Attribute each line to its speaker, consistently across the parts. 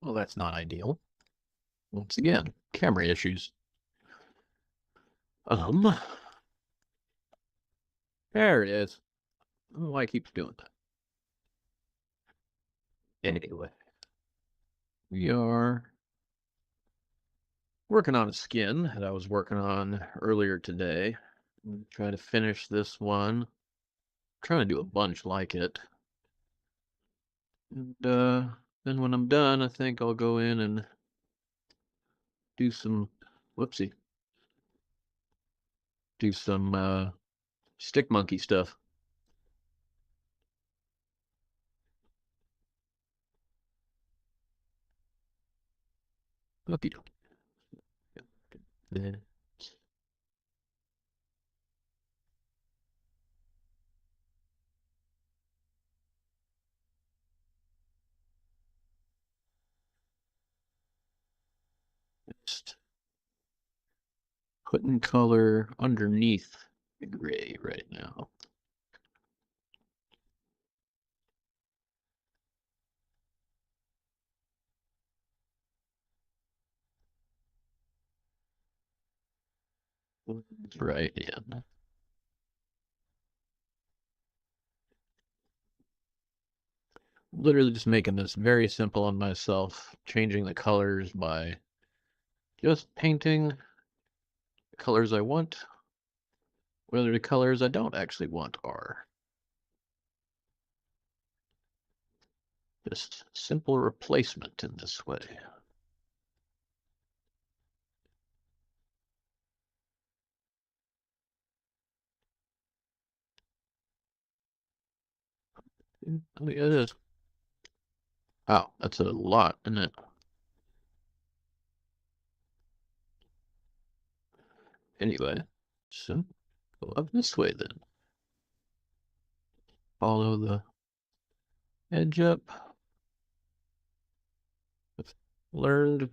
Speaker 1: Well, that's not ideal. Once again, camera issues. Um, there it is. I don't know why it keeps doing that. Anyway, we are working on a skin that I was working on earlier today. I'm trying to finish this one. I'm trying to do a bunch like it. And then when I'm done, I think I'll go in and do some, whoopsie, do some stick monkey stuff. Okie doke. Just putting color underneath the gray right now. Right, yeah. Literally just making this very simple on myself, changing the colors by just painting the colors I want, whether the colors I don't actually want are. Just simple replacement in this way. It is. Wow, that's a lot, isn't it? Anyway, so go up this way then. Follow the edge up. I've learned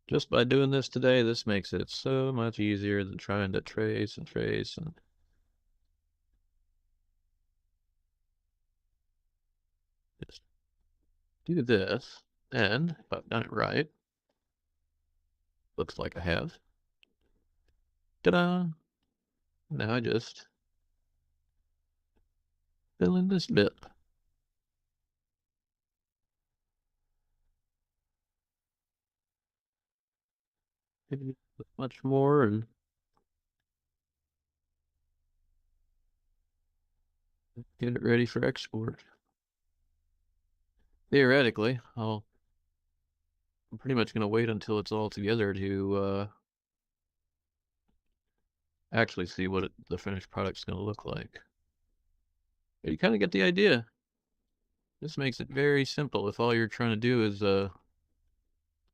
Speaker 1: just by doing this today, this makes it so much easier than trying to trace and just do this. And if I've done it right, looks like I have. Ta-da! Now I just fill in this bit. Maybe much more and get it ready for export. Theoretically, I'm pretty much going to wait until it's all together to actually see what the finished product's going to look like. But you kind of get the idea. This makes it very simple. If all you're trying to do is a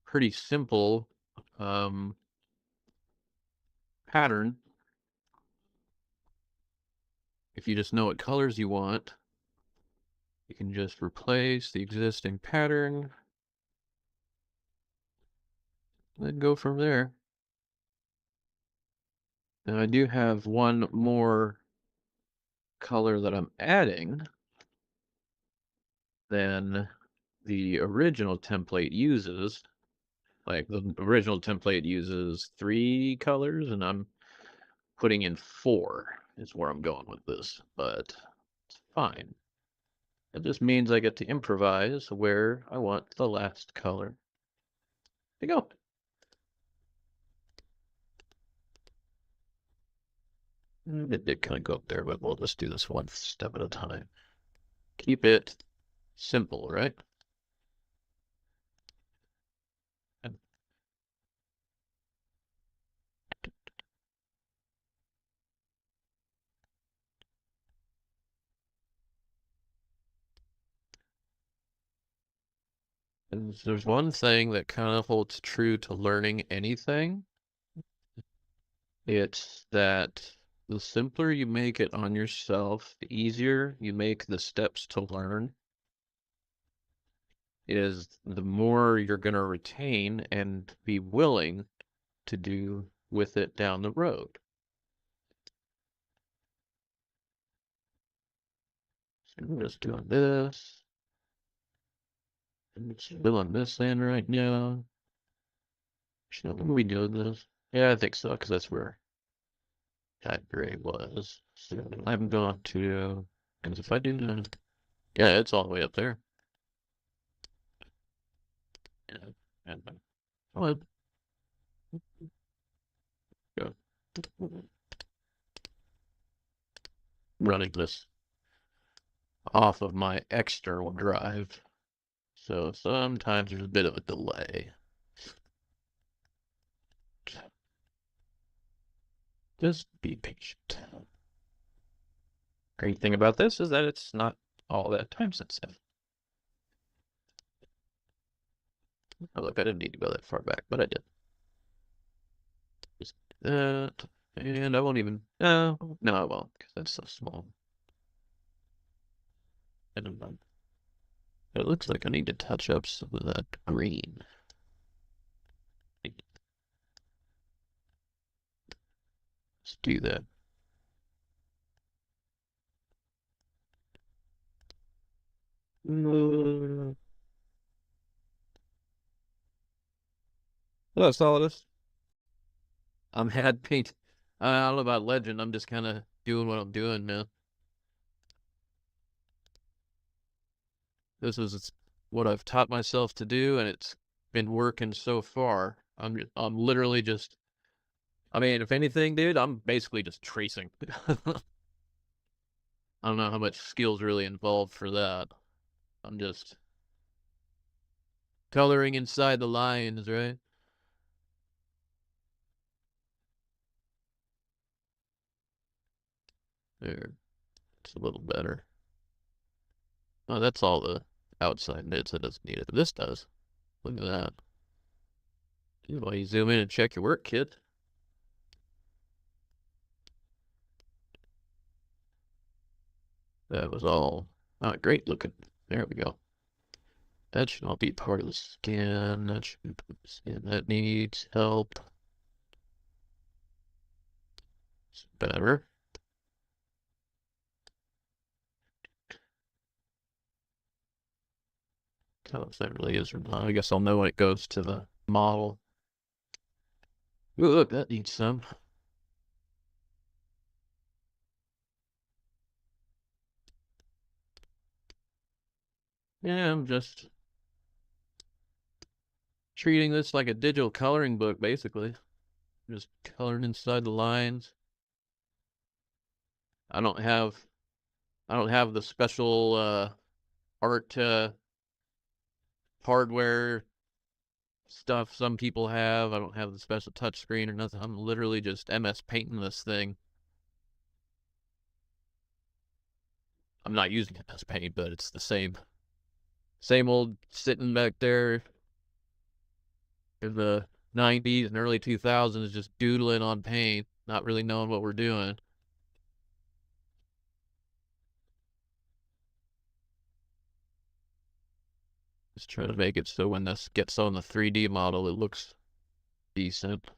Speaker 1: pretty simple pattern, if you just know what colors you want, you can just replace the existing pattern, then go from there. Now I do have one more color that I'm adding than the original template uses. Like the original template uses 3 colors and I'm putting in 4 is where I'm going with this, but it's fine. It just means I get to improvise where I want the last color to go. It did kind of go up there, but we'll just do this one step at a time. Keep it simple, right? And there's one thing that kind of holds true to learning anything. It's that the simpler you make it on yourself, the easier you make the steps to learn, is the more you're going to retain and be willing to do with it down the road. So I'm just doing this. I'm still on this end right now. Should we do this? Yeah, I think so, because that's where that gray was. So I'm going to, because if I do that, yeah, it's all the way up there. Yeah, and oh, go. Running this off of my external drive. So sometimes there's a bit of a delay. Just be patient. Great thing about this is that it's not all that time sensitive. Oh, look, I didn't need to go that far back, but I did. Just that, and I won't even. No, I won't, because that's so small. And it looks like I need to touch up some of that green. Let's do that. Hello, Solidus. I'm had paint. I don't know about Legend. I'm just kind of doing what I'm doing, man. This is what I've taught myself to do, and it's been working so far. I'm literally just. I mean, if anything, dude, I'm basically just tracing. I don't know how much skill's really involved for that. I'm just coloring inside the lines, right? There, it's a little better. Oh, that's all the outside bits that doesn't need it. This does. Look at that. Dude, why you zoom in and check your work, kid? That was all. Oh, great looking. There we go. That should all be part of the skin. That should be part of the skin. That needs help. It's better. Tell if that really is or not. I guess I'll know when it goes to the model. Ooh, look, that needs some. Yeah, I'm just treating this like a digital coloring book, basically. Just coloring inside the lines. I don't have the special art hardware stuff some people have. I don't have the special touch screen or nothing. I'm literally just MS painting this thing. I'm not using MS Paint, but it's the same old sitting back there in the 90s and early 2000s just doodling on paint, not really knowing what we're doing. Just trying to make it so when this gets on the 3D model, it looks decent.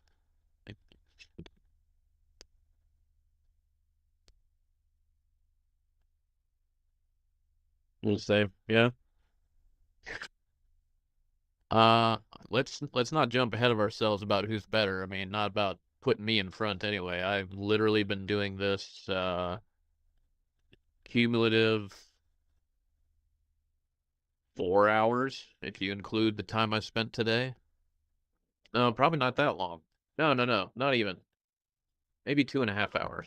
Speaker 1: We'll say, yeah. Uh, let's not jump ahead of ourselves about who's better. I mean, not about putting me in front anyway. I've literally been doing this cumulative 4 hours if you include the time I spent today. No, probably not that long. No, not even. Maybe 2.5 hours.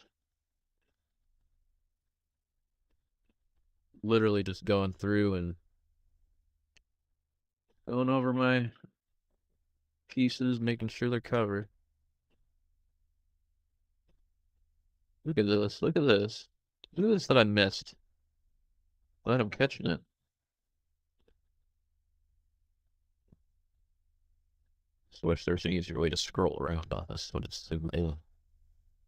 Speaker 1: Literally just going through and going over my pieces, making sure they're covered. Look at this. Look at this. Look at this that I missed. Glad I'm catching it. Just wish there's an easier way to scroll around on this. But it's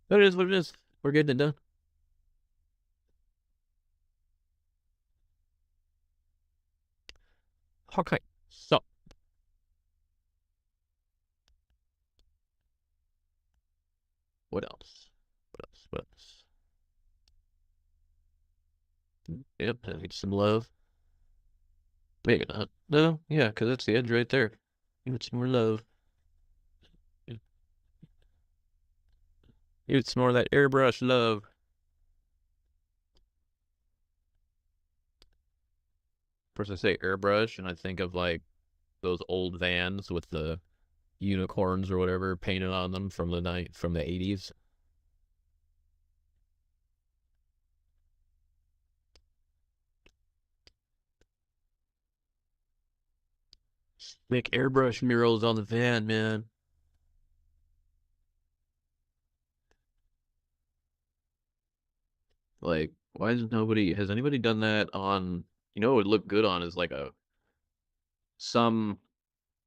Speaker 1: But it is what it is. We're getting it done. Okay. So, what else? What else? What else? Yep, I need some love. Maybe not. No, yeah, because that's the edge right there. It's more love. It's more that airbrush love. Of course, I say airbrush, and I think of like those old vans with the unicorns or whatever painted on them from the 80s. Make airbrush murals on the van, man. Like, why has anybody done that on, what would look good on is like some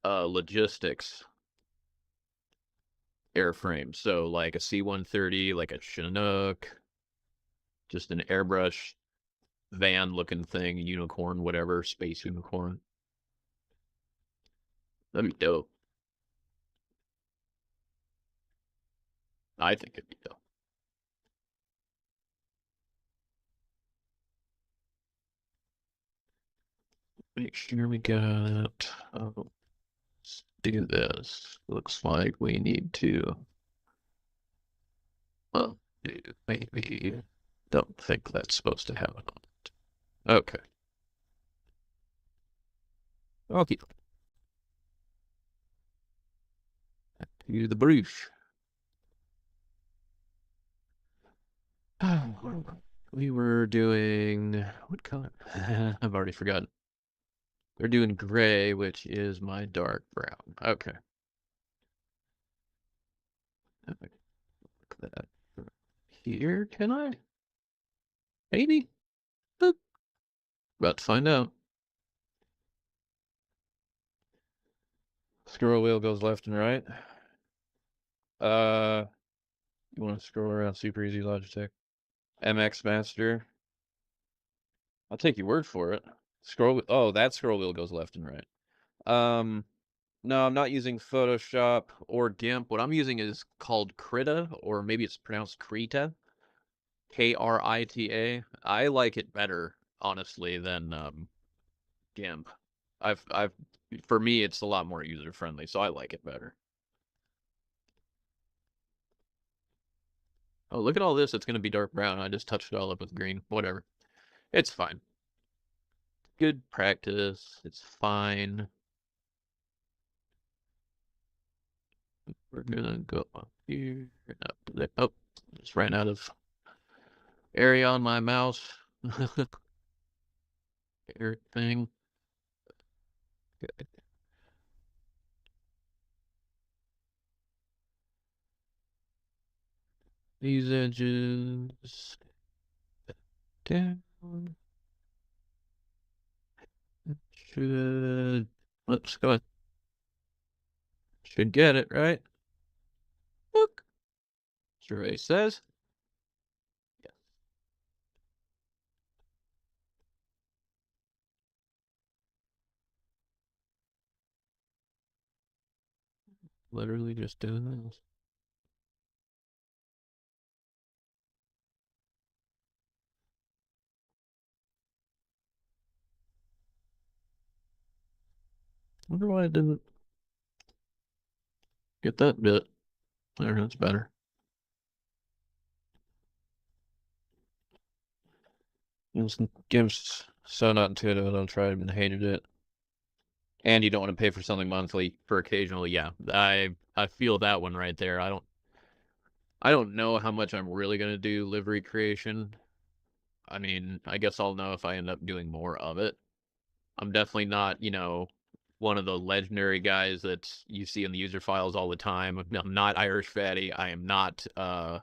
Speaker 1: logistics airframe. So like a C-130, like a Chinook, just an airbrush van looking thing, unicorn, whatever, space unicorn. That'd be dope. I think it'd be dope. Make sure we got. Let's do this. Looks like we need to. Well, maybe. Don't think that's supposed to happen on it. Okay. Okay. To the brush. We were doing what color? I've already forgotten. We're doing gray, which is my dark brown. Okay. Look at that. Here, can I? Maybe? Boop. About to find out. Scroll wheel goes left and right. Uh, you want to scroll around super easy Logitech. MX Master. I'll take your word for it. Oh, that scroll wheel goes left and right. No, I'm not using Photoshop or GIMP. What I'm using is called Krita, or maybe it's pronounced Krita. Krita. I like it better, honestly, than GIMP. I've for me it's a lot more user friendly, so I like it better. Oh, look at all this. It's gonna be dark brown. I just touched it all up with green. Whatever. It's fine. Good practice. It's fine. We're gonna go up here. Up there. Oh, just ran out of area on my mouse. Everything. These edges down. Should let's go. Should get it right. Look, survey says. Yes. Literally just doing this. Wonder why I didn't get that bit. There, that's better. Game's so not intuitive. I don't try and hated it. And you don't want to pay for something monthly for occasionally. Yeah, I feel that one right there. I don't know how much I'm really gonna do livery creation. I mean, I guess I'll know if I end up doing more of it. I'm definitely not, one of the legendary guys that you see in the user files all the time. I'm not Irish Fatty. I am not I'm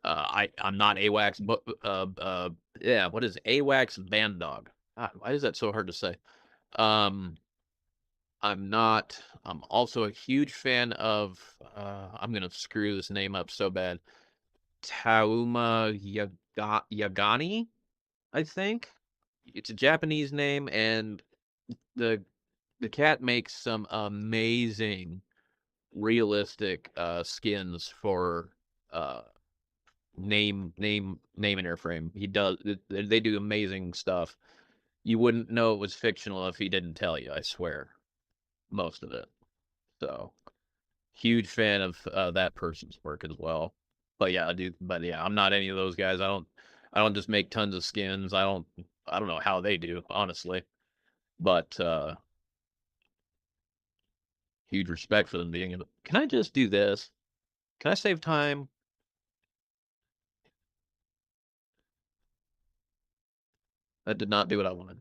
Speaker 1: not AWACS yeah, what is AWACS Band Dog? God, why is that so hard to say? Um I'm also a huge fan of I'm gonna screw this name up so bad. Tauma Yagani, I think. It's a Japanese name, and the the cat makes some amazing realistic skins for uh name and airframe. They do amazing stuff. you wouldn't know it was fictional if he didn't tell you, I swear. Most of it. So, huge fan of, that person's work as well. But yeah, dude, but yeah, I'm not any of those guys. I don't just make tons of skins. I don't know how they do, honestly. But, huge respect for them being able. Can I just do this? Can I save time? That did not do what I wanted.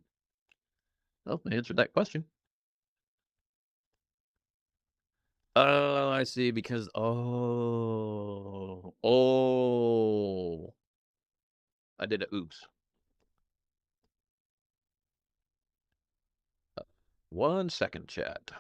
Speaker 1: Oh, I answered that question. Oh, I see, because I did a oops. 1 second, chat.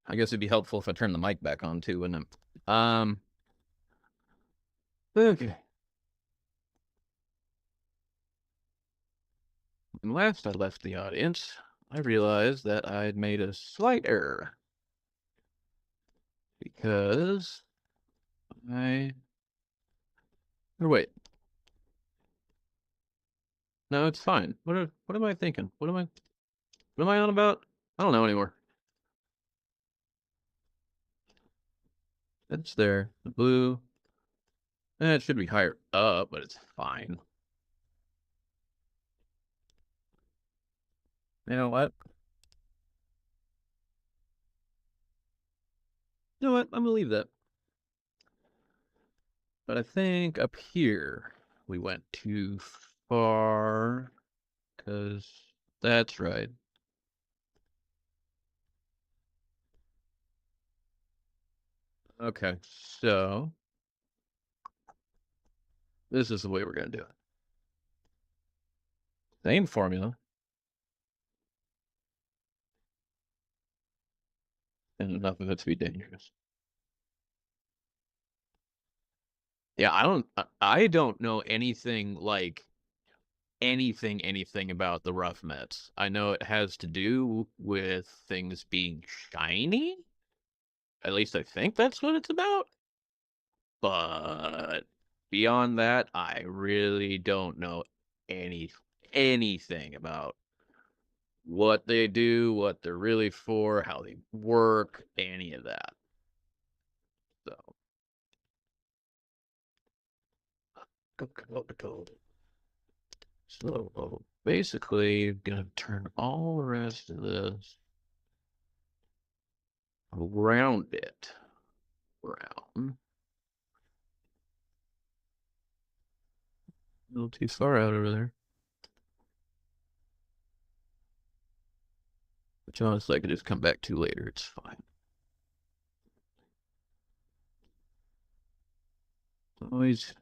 Speaker 2: I guess it'd be helpful if I turn the mic back on too, wouldn't it? Okay. When last I left the audience, I realized that I'd made a slight error because I. Or wait, no, it's fine. What am I thinking? What am I on about? I don't know anymore. It's there. The blue. It should be higher up, but it's fine. You know what? You know what? I'm gonna leave that. But I think up here we went too far. Because that's right. Okay, so this is the way we're going to do it. Same formula, and enough of it to be dangerous. Yeah, I don't know anything like anything about the rough Mets. I know it has to do with things being shiny. At least I think that's what it's about. But beyond that, I really don't know any anything about what they do, what they're really for, how they work, any of that. So, so basically, gonna turn all the rest of this around it. Around. A little too far out over there. Which honestly, I could just come back to later. It's fine. It's always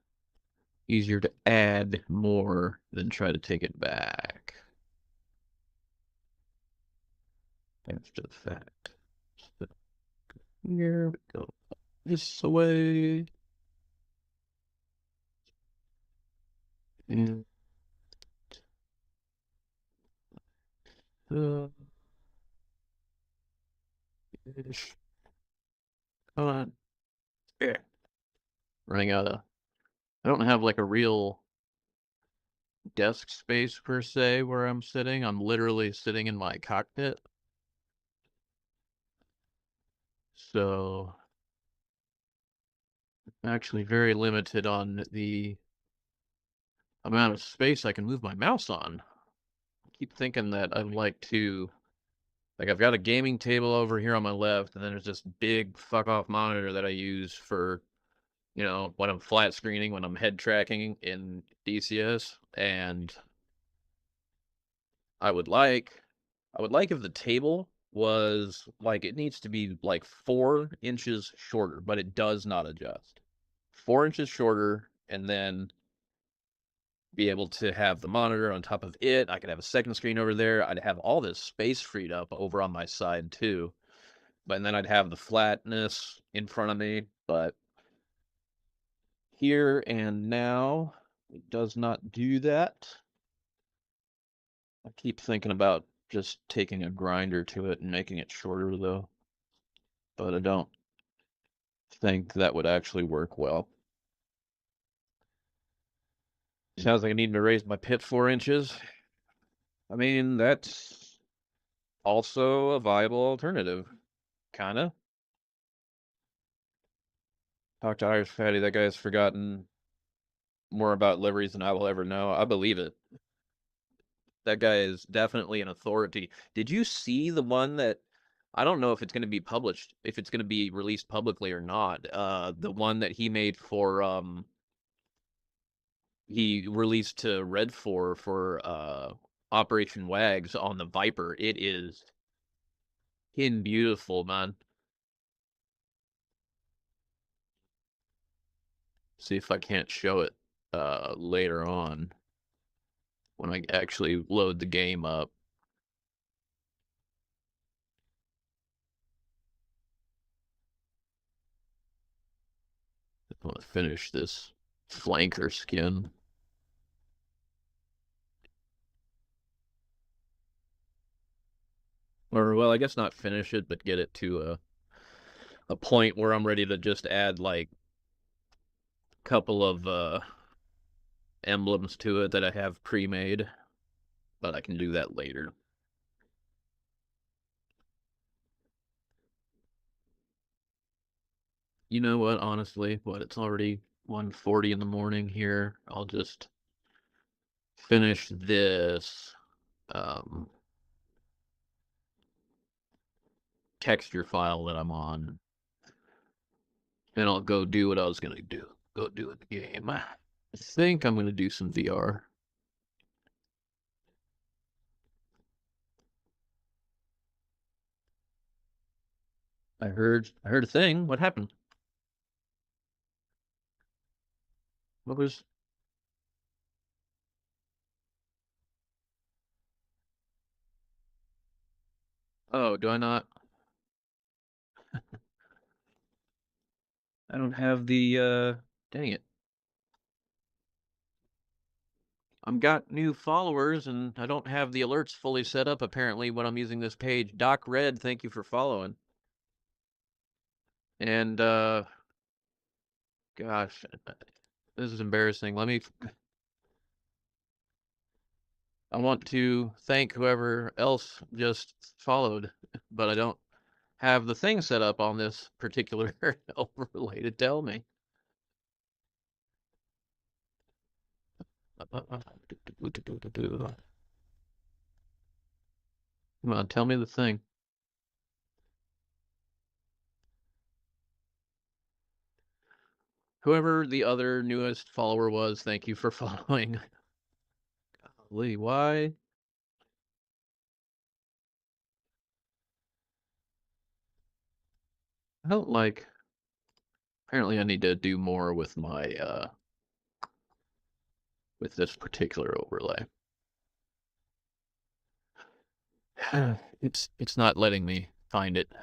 Speaker 2: easier to add more than try to take it back after the fact. So here we go. This way. And uh, ish. Come on. Yeah. Running out of. I don't have like a real desk space per se where I'm sitting. I'm literally sitting in my cockpit. So I'm actually very limited on the amount of space I can move my mouse on. I keep thinking that I'd like to, like, I've got a gaming table over here on my left, and then there's this big fuck off monitor that I use for, when I'm flat screening, when I'm head tracking in DCS. And I would like if the table was like, it needs to be like 4 inches shorter, but it does not adjust. 4 inches shorter, and then be able to have the monitor on top of it. I could have a second screen over there. I'd have all this space freed up over on my side too. But then I'd have the flatness in front of me. But here and now, it does not do that. I keep thinking about just taking a grinder to it and making it shorter though. But I don't think that would actually work well. Sounds like I need to raise my pit 4 inches. I mean, that's also a viable alternative, kinda. Talk to Irish Fatty. That guy's forgotten more about liveries than I will ever know. I believe it. That guy is definitely an authority. Did you see the one that, I don't know if it's going to be published, if it's going to be released publicly or not? The one that he made for he released to Red for Operation Wags on the Viper. It is in beautiful, man. See if I can't show it later on when I actually load the game up.
Speaker 1: want to finish this flanker skin. Or, well, I guess not finish it, but get it to a point where I'm ready to just add, like, a couple of emblems to it that I have pre-made. But I can do that later. You know what, honestly, it's already 1:40 in the morning here. I'll just finish this texture file that I'm on, and I'll go do what I was gonna do. Go do in the game. I think I'm gonna do some VR. I heard a thing. What happened? What was? Oh, do I not? I don't have the dang it. I've got new followers and I don't have the alerts fully set up apparently when I'm using this page. Doc Red, thank you for following. And gosh, this is embarrassing. I want to thank whoever else just followed, but I don't have the thing set up on this particular overlay to tell me. Come on, tell me the thing. Whoever the other newest follower was, thank you for following. Golly, why? I don't like. Apparently, I need to do more with my with this particular overlay. It's not letting me find it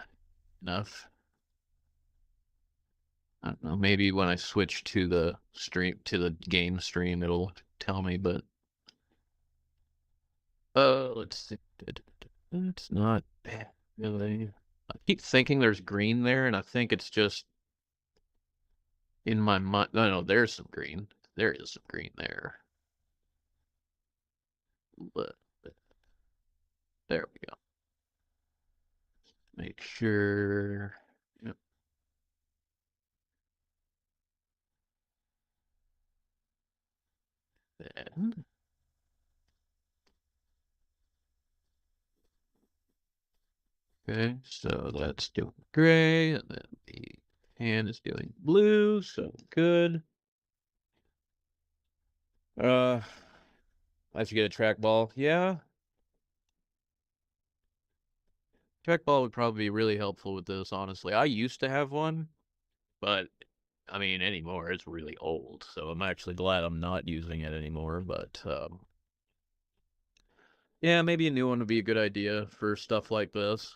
Speaker 1: enough. I don't know, maybe when I switch to the game stream it'll tell me, but let's see. It's not bad, really. I keep thinking there's green there, and I think it's just in my mind. No, there's some green. There is some green there. But there we go. Make sure. Yep. Then okay, so that's doing gray, and then the hand is doing blue, so good. I should get a trackball. Yeah. Trackball would probably be really helpful with this, honestly. I used to have one, but I mean anymore, it's really old, so I'm actually glad I'm not using it anymore, but yeah, maybe a new one would be a good idea for stuff like this.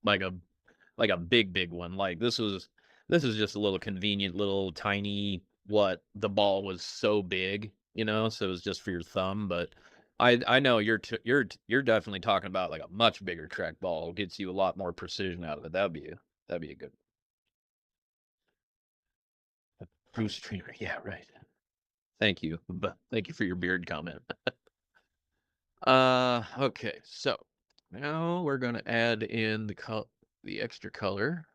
Speaker 1: Like a big one. Like this is just a little convenient little tiny what the ball was so big, so it was just for your thumb, but I know you're definitely talking about like a much bigger trackball gets you a lot more precision out of it. That'd be a good Bruce streamer. Yeah, right. Thank you. But thank you for your beard comment. Okay. So, now we're going to add in the extra color.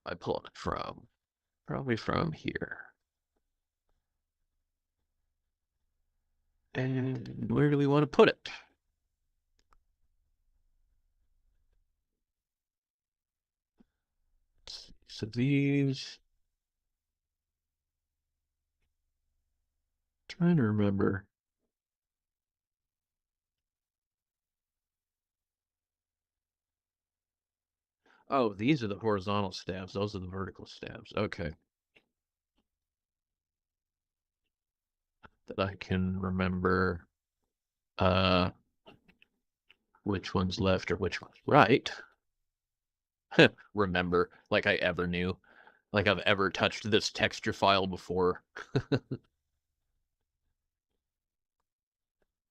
Speaker 1: I pull it from probably from here. And where do we want to put it? So these, trying to remember. Oh, these are the horizontal stabs. Those are the vertical stabs. Okay. That I can remember. Uh, which one's left or which one's right. Remember, like I ever knew, like I've ever touched this texture file before.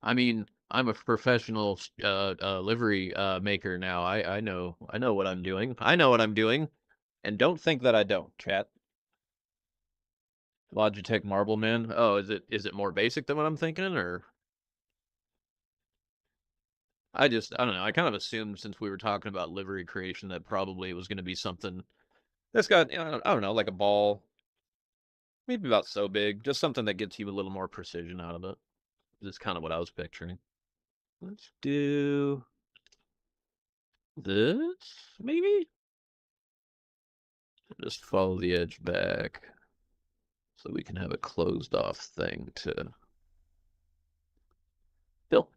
Speaker 1: I mean, I'm a professional livery maker now. I know what I'm doing. I know what I'm doing.
Speaker 2: And don't think that I don't, chat.
Speaker 1: Logitech Marble Man. Oh, is it more basic than what I'm thinking, or I don't know. I kind of assumed since we were talking about livery creation that probably it was going to be something that's got I don't know, like a ball, maybe about so big, just something that gets you a little more precision out of it. That's kind of what I was picturing. Let's do this, maybe. Just follow the edge back so we can have a closed off thing to fill.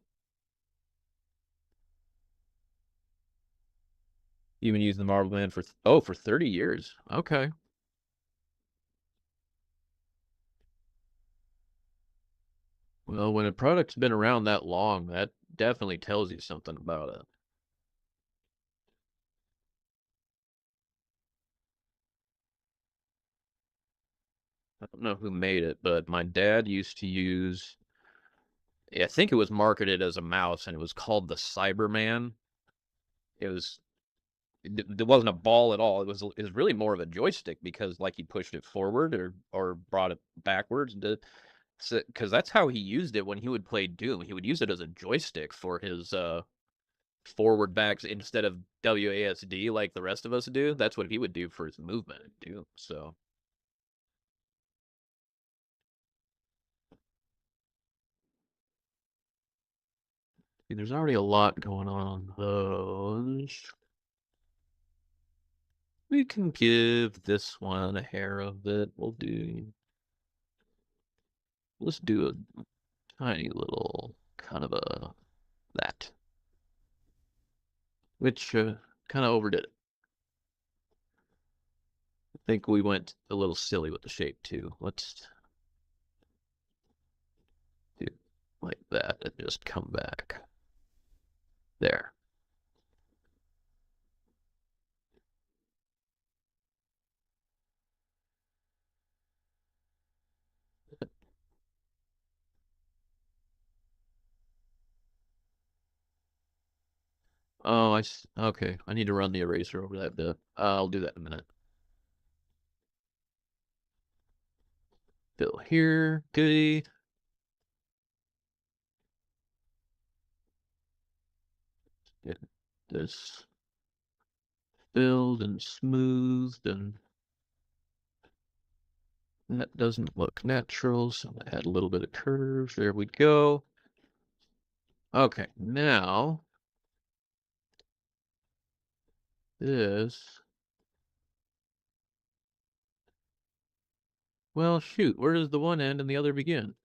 Speaker 2: You've been using the Marble Man for
Speaker 1: For 30 years. Okay. Well, when a product's been around that long, that definitely tells you something about it. I don't know who made it, but my dad used to use, I think it was marketed as a mouse, and it was called the Cyberman. It was, there wasn't a ball at all. It was really more of a joystick because like he pushed it forward or brought it backwards because that's how he used it when he would play Doom. He would use it as a joystick for his forward backs instead of WASD like the rest of us do. That's what he would do for his movement in Doom. So see, there's already a lot going on those. We can give this one a hair of it. Let's do a tiny little kind of a that, which kind of overdid it. I think we went a little silly with the shape too. Let's do like that and just come back there. Oh, okay. I need to run the eraser over that bit. I'll do that in a minute. Fill here, goody. Get this filled and smoothed, and that doesn't look natural, so I'm gonna add a little bit of curve. There we go. Okay, now this. Well, shoot, where does the one end and the other begin?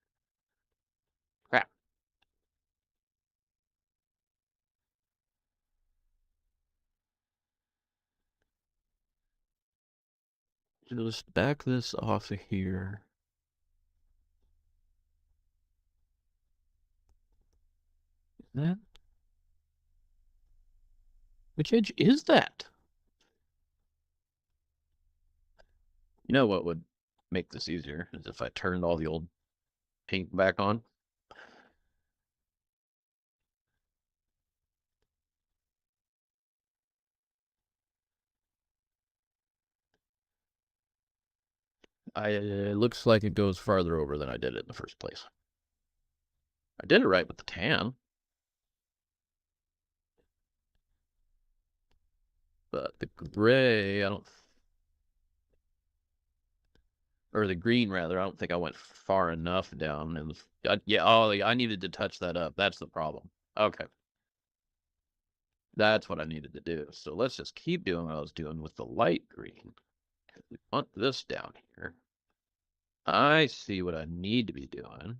Speaker 1: Crap. Just back this off of here. That? Which edge is that? You know what would make this easier is if I turned all the old paint back on. It looks like it goes farther over than I did it in the first place. I did it right with the tan, but the gray, I don't, or the green rather, I don't think I went far enough down. And yeah, oh, I needed to touch that up. That's the problem. Okay, that's what I needed to do. So let's just keep doing what I was doing with the light green. We want this down here. I see what I need to be doing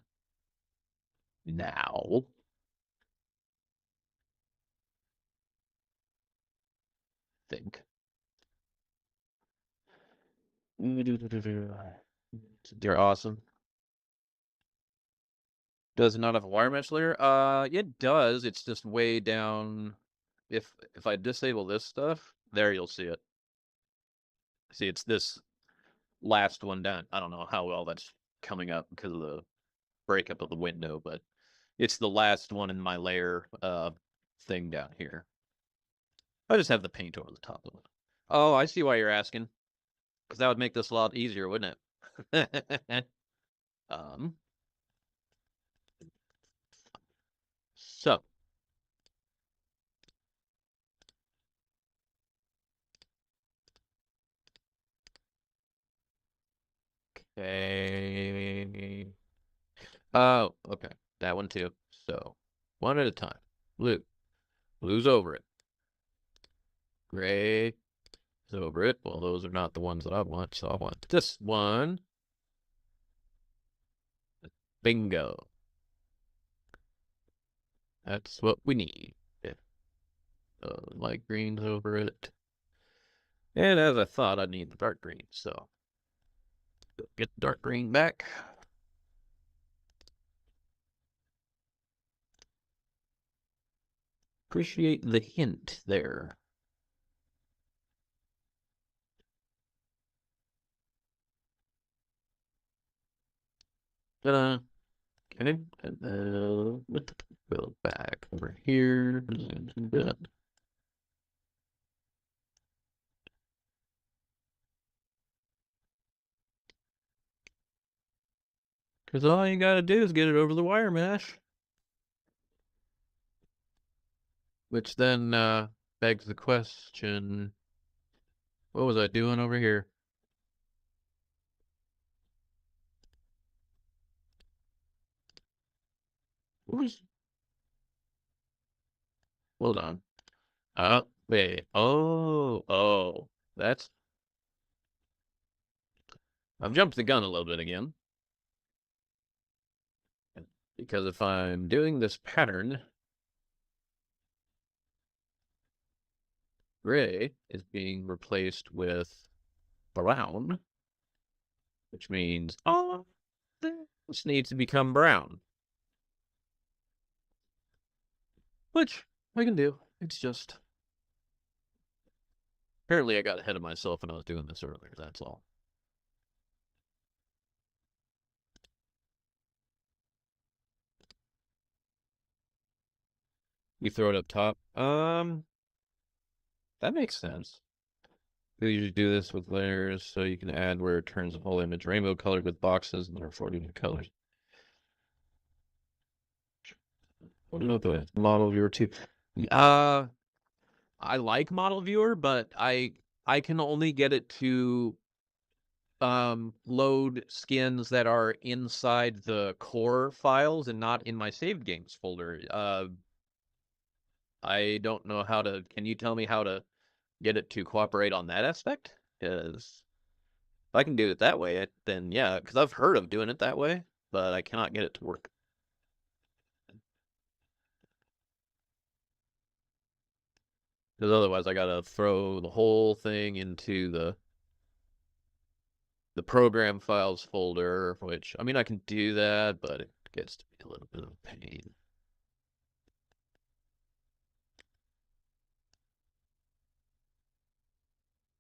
Speaker 1: now. Think. They're awesome.
Speaker 2: Does it not have a wire mesh layer? It does. It's just way down. If I disable this stuff, there you'll see it. See, it's this last one down. I don't know how well that's coming up because of the breakup of the window, but it's the last one in my layer thing down here. I just have the paint over the top of it. Oh, I see why you're asking. Because that would make this a lot easier, wouldn't it? um, so okay. Oh, okay. That one too. So one at a time. Blue. Blue's over it. Gray is over it. Well, those are not the ones that I want, so I want this one. Bingo. That's what we need. Yeah. Light green's over it. And as I thought, I'd need the dark green, so get the dark green back. Appreciate the hint there. Ta-da. Okay, and then go back over here. Because all you gotta do is get it over the wire mesh. Which then begs the question, what was I doing over here? What was... Hold on. Wait. Oh. That's... I've jumped the gun a little bit again. Because if I'm doing this pattern, gray is being replaced with brown, which means all this needs to become brown. Which I can do. It's just... Apparently I got ahead of myself when I was doing this earlier, that's all. You throw it up top. That makes sense. We usually do this with layers, so you can add where it turns the whole image rainbow colored with boxes, and there are 40 new colors. I don't know the model viewer too. I like model viewer, but I can only get it to load skins that are inside the core files and not in my saved games folder. I don't know how to. Can you tell me how to get it to cooperate on that aspect? Because if I can do it that way, then yeah, because I've heard of doing it that way, but I cannot get it to work. Because otherwise, I gotta throw the whole thing into the program files folder, which I mean I can do that, but it gets to be a little bit of a pain.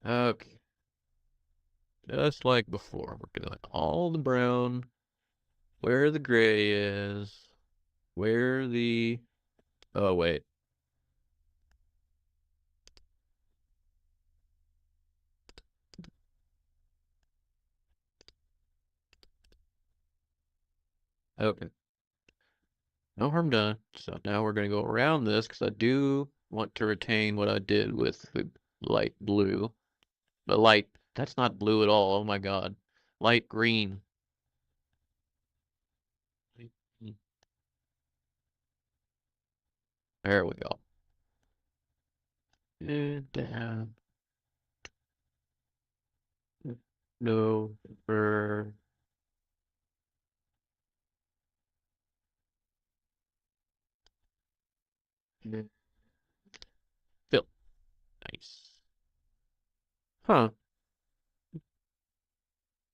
Speaker 2: Okay. Just like before, we're doing all the brown, where the gray is, where the... Oh, wait. Okay. No harm done. So now we're going to go around this because I do want to retain what I did with the light blue. The light, that's not blue at all. Oh my God. Light green. There we go. And down. No, for fill. Nice. Huh.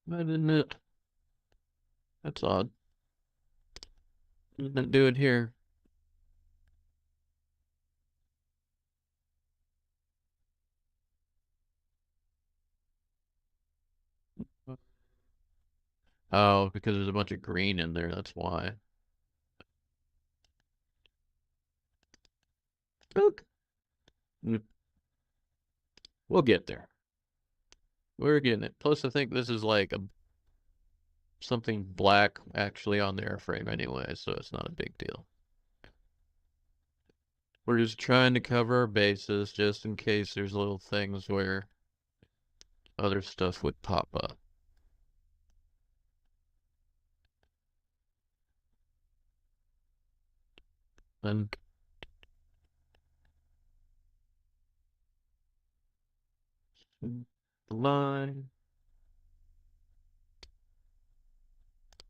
Speaker 2: Why didn't it? That's odd.
Speaker 1: Didn't do it here. Oh, because there's a bunch of green in there. That's why. Look. We'll get there. We're getting it. Plus, I think this is like something black actually on the airframe anyway, so it's not a big deal. We're just trying to cover our bases just in case there's little things where other stuff would pop up. And the line,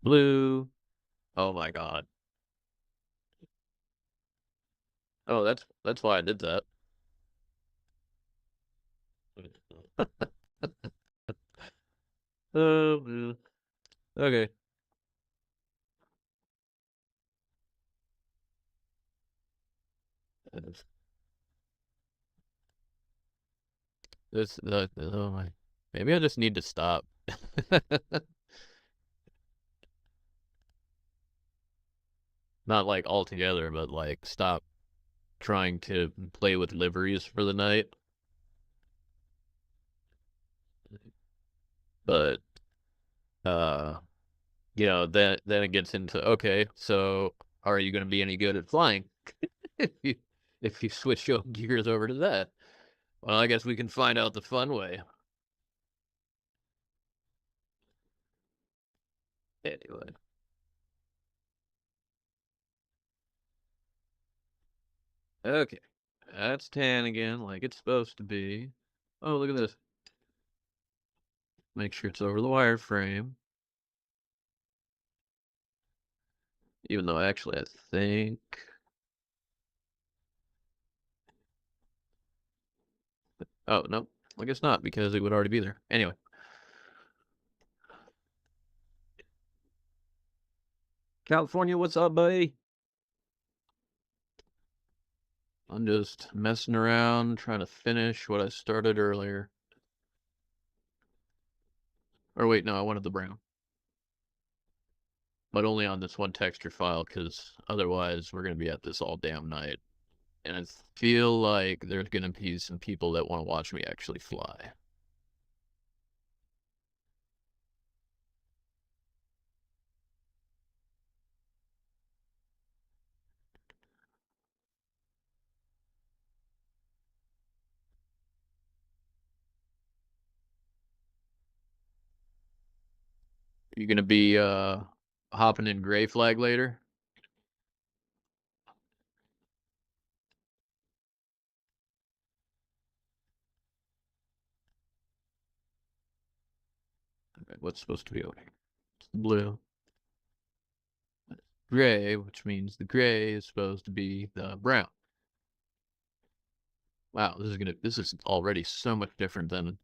Speaker 1: blue. Oh my God. Oh, that's why I did that. Oh, okay. Oh my. Maybe I just need to stop. Not like altogether, but like stop trying to play with liveries for the night. But uh then it gets into okay, so are you going to be any good at flying if you switch your gears over to that? Well, I guess we can find out the fun way. Anyway, okay, that's tan again, like it's supposed to be. Oh, look at this. Make sure it's over the wireframe. Even though actually I think. Oh no, I guess not because it would already be there. Anyway. California, what's up, buddy? I'm just messing around, trying to finish what I started earlier. Or wait, no, I wanted the brown. But only on this one texture file, because otherwise we're going to be at this all damn night. And I feel like there's going to be some people that want to watch me actually fly. You going to be hopping in gray flag later? Okay, what's supposed to be over here? Blue. Gray, which means the gray is supposed to be the brown. Wow, this is already so much different than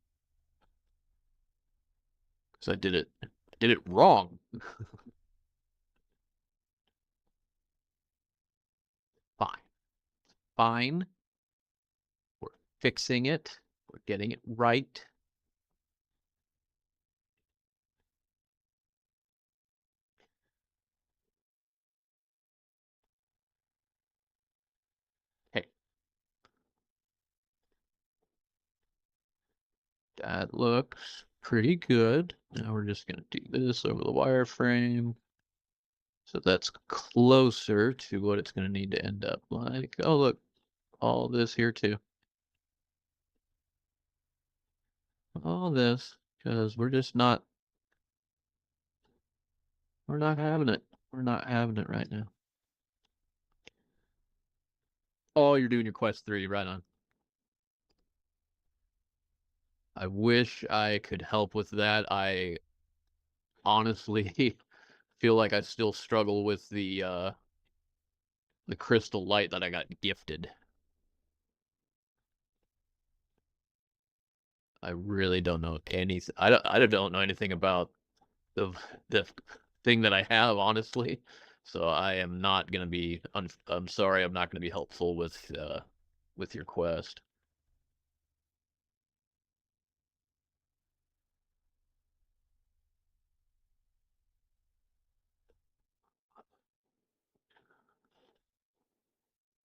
Speaker 1: because I did it wrong. Fine. Fine. We're fixing it. We're getting it right. Hey, that looks pretty good. Now we're just going to do this over the wireframe. So that's closer to what it's going to need to end up like. Oh, look, all this here too. All this, because we're not having it. We're not having it right now. Oh, you're doing your quest 3, right on. I wish I could help with that. I honestly feel like I still struggle with the crystal light that I got gifted. I really don't know anything. I don't know anything about the thing that I have, honestly. So I am not going to be. I'm sorry, I'm not going to be helpful with your quest.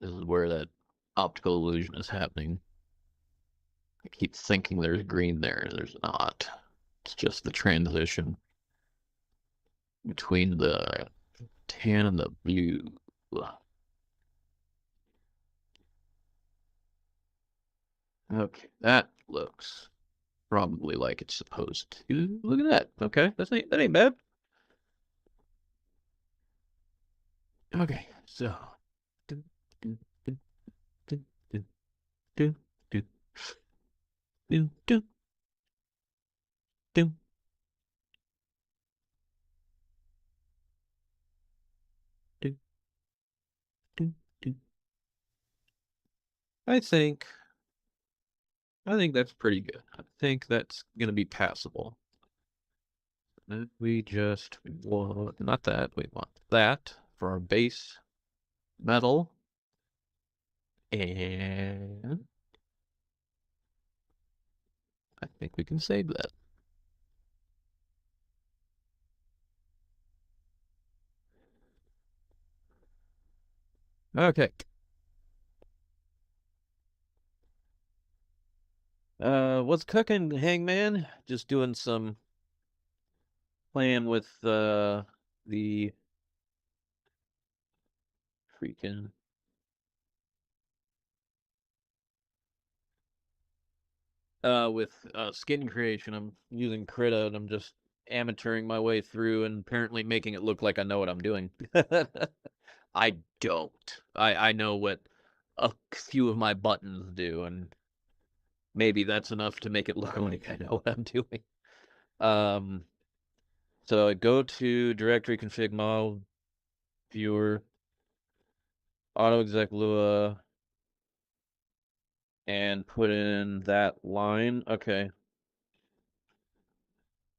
Speaker 1: This is where that optical illusion is happening. I keep thinking there's green there. There's not. It's just the transition between the tan and the blue. Okay, that looks probably like it's supposed to. Look at that. Okay, that ain't bad. Okay, so do, do, do, do, do, do, do, do, do, do, do, do, do. I think I think that's pretty good. I think that's gonna be passable. We just want not that. We want that for our base metal, and I think we can save that. Okay. What's cooking, Hangman? Just doing some playing with the freaking with skin creation. I'm using Krita and I'm just amateuring my way through and apparently making it look like I know what I'm doing. I don't. I know what a few of my buttons do, and maybe that's enough to make it look like I know what I'm doing. Um, so I go to directory config model viewer, auto exec Lua, and put in that line. Okay.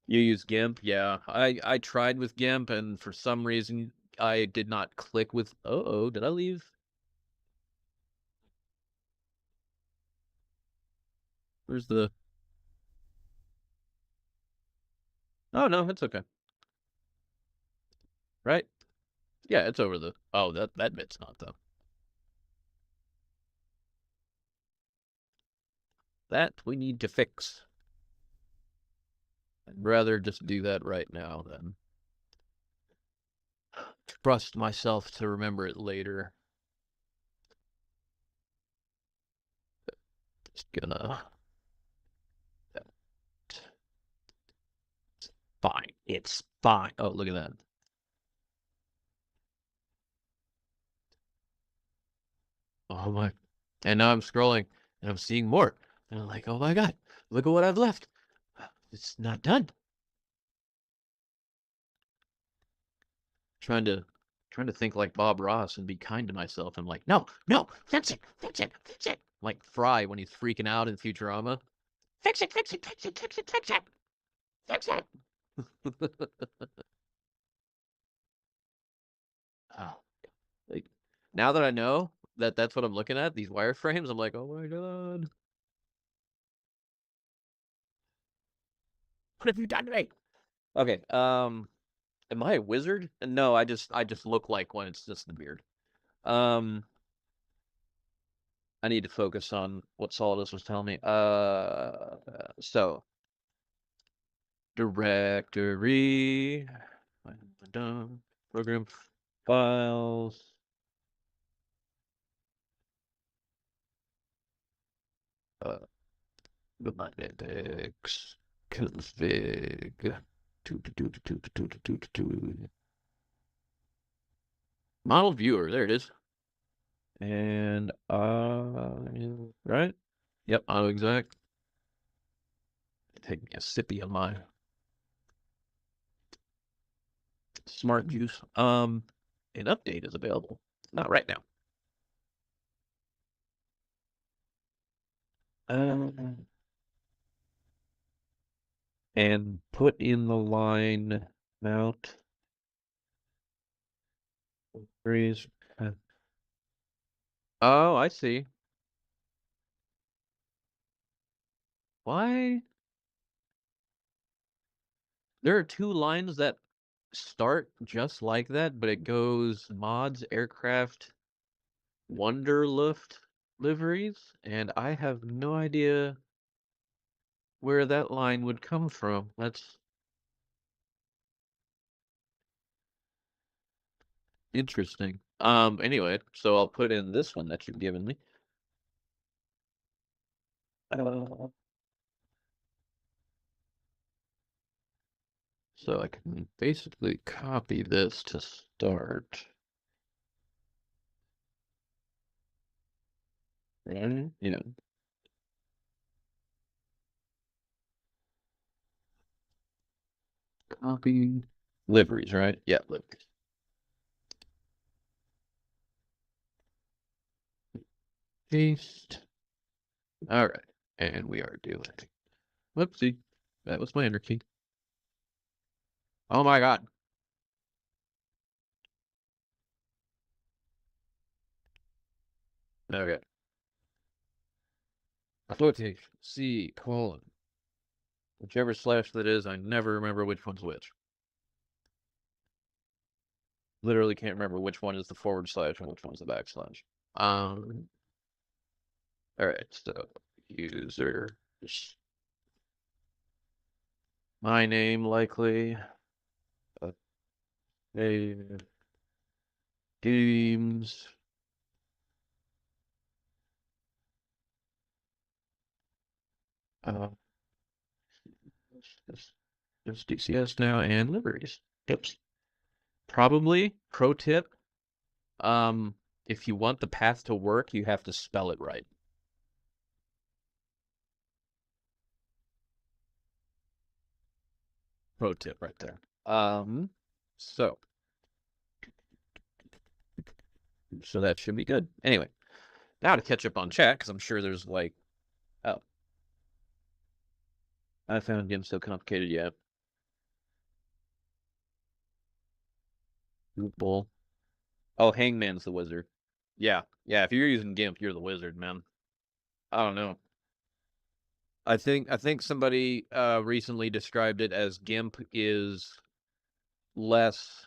Speaker 1: You use GIMP? Yeah. I tried with GIMP and for some reason I did not click with oh, did I leave? Where's the Oh no, it's okay. Right? Yeah, it's over the oh that bit's not though. That we need to fix. I'd rather just do that right now than trust myself to remember it later. Just gonna fine. It's fine. Oh, look at that. Oh my. And now I'm scrolling and I'm seeing more. And I'm like, oh my God, look at what I've left. It's not done. Trying to trying to think like Bob Ross and be kind to myself. I'm like, no, no, fix it, fix it, fix it. Like Fry when he's freaking out in Futurama. Fix it, fix it, fix it, fix it, fix it, fix it. Oh, like, now that I know that that's what I'm looking at, these wireframes, I'm like, oh my God. What have you done to me? Okay, am I a wizard? No, I just look like one. It's just the beard. Um, I need to focus on what Solidus was telling me. So directory, program files, uh, Linux config, model viewer. There it is. And right? Yep, auto exec. Take me a sippy of my smart juice. An update is available. Not right now. Um, and put in the line mount Threes. Oh, I see. Why? There are two lines that start just like that, but it goes mods, aircraft, Wonderluft liveries, and I have no idea where that line would come from. That's interesting. Anyway, so I'll put in this one that you've given me. Uh, so I can basically copy this to start. Right? Copy liveries, right? Yeah, liveries. Paste. All right. And we are doing it. Whoopsie. That was my enter key. Oh my God. Okay. Quotation. C colon. Whichever slash that is, I never remember which one's which. Literally can't remember which one is the forward slash and which one's the backslash. Um. All right. So user. My name likely. Save games. Uh, there's DCS now and liveries. Tips. Probably pro tip. Um, if you want the path to work, you have to spell it right. Pro tip right there. So that should be good. Anyway, now to catch up on chat because I'm sure there's like, oh, I found game so complicated yet. Goofball. Oh, Hangman's the wizard. Yeah, yeah. If you're using GIMP, you're the wizard, man. I don't know. I think somebody recently described it as GIMP is less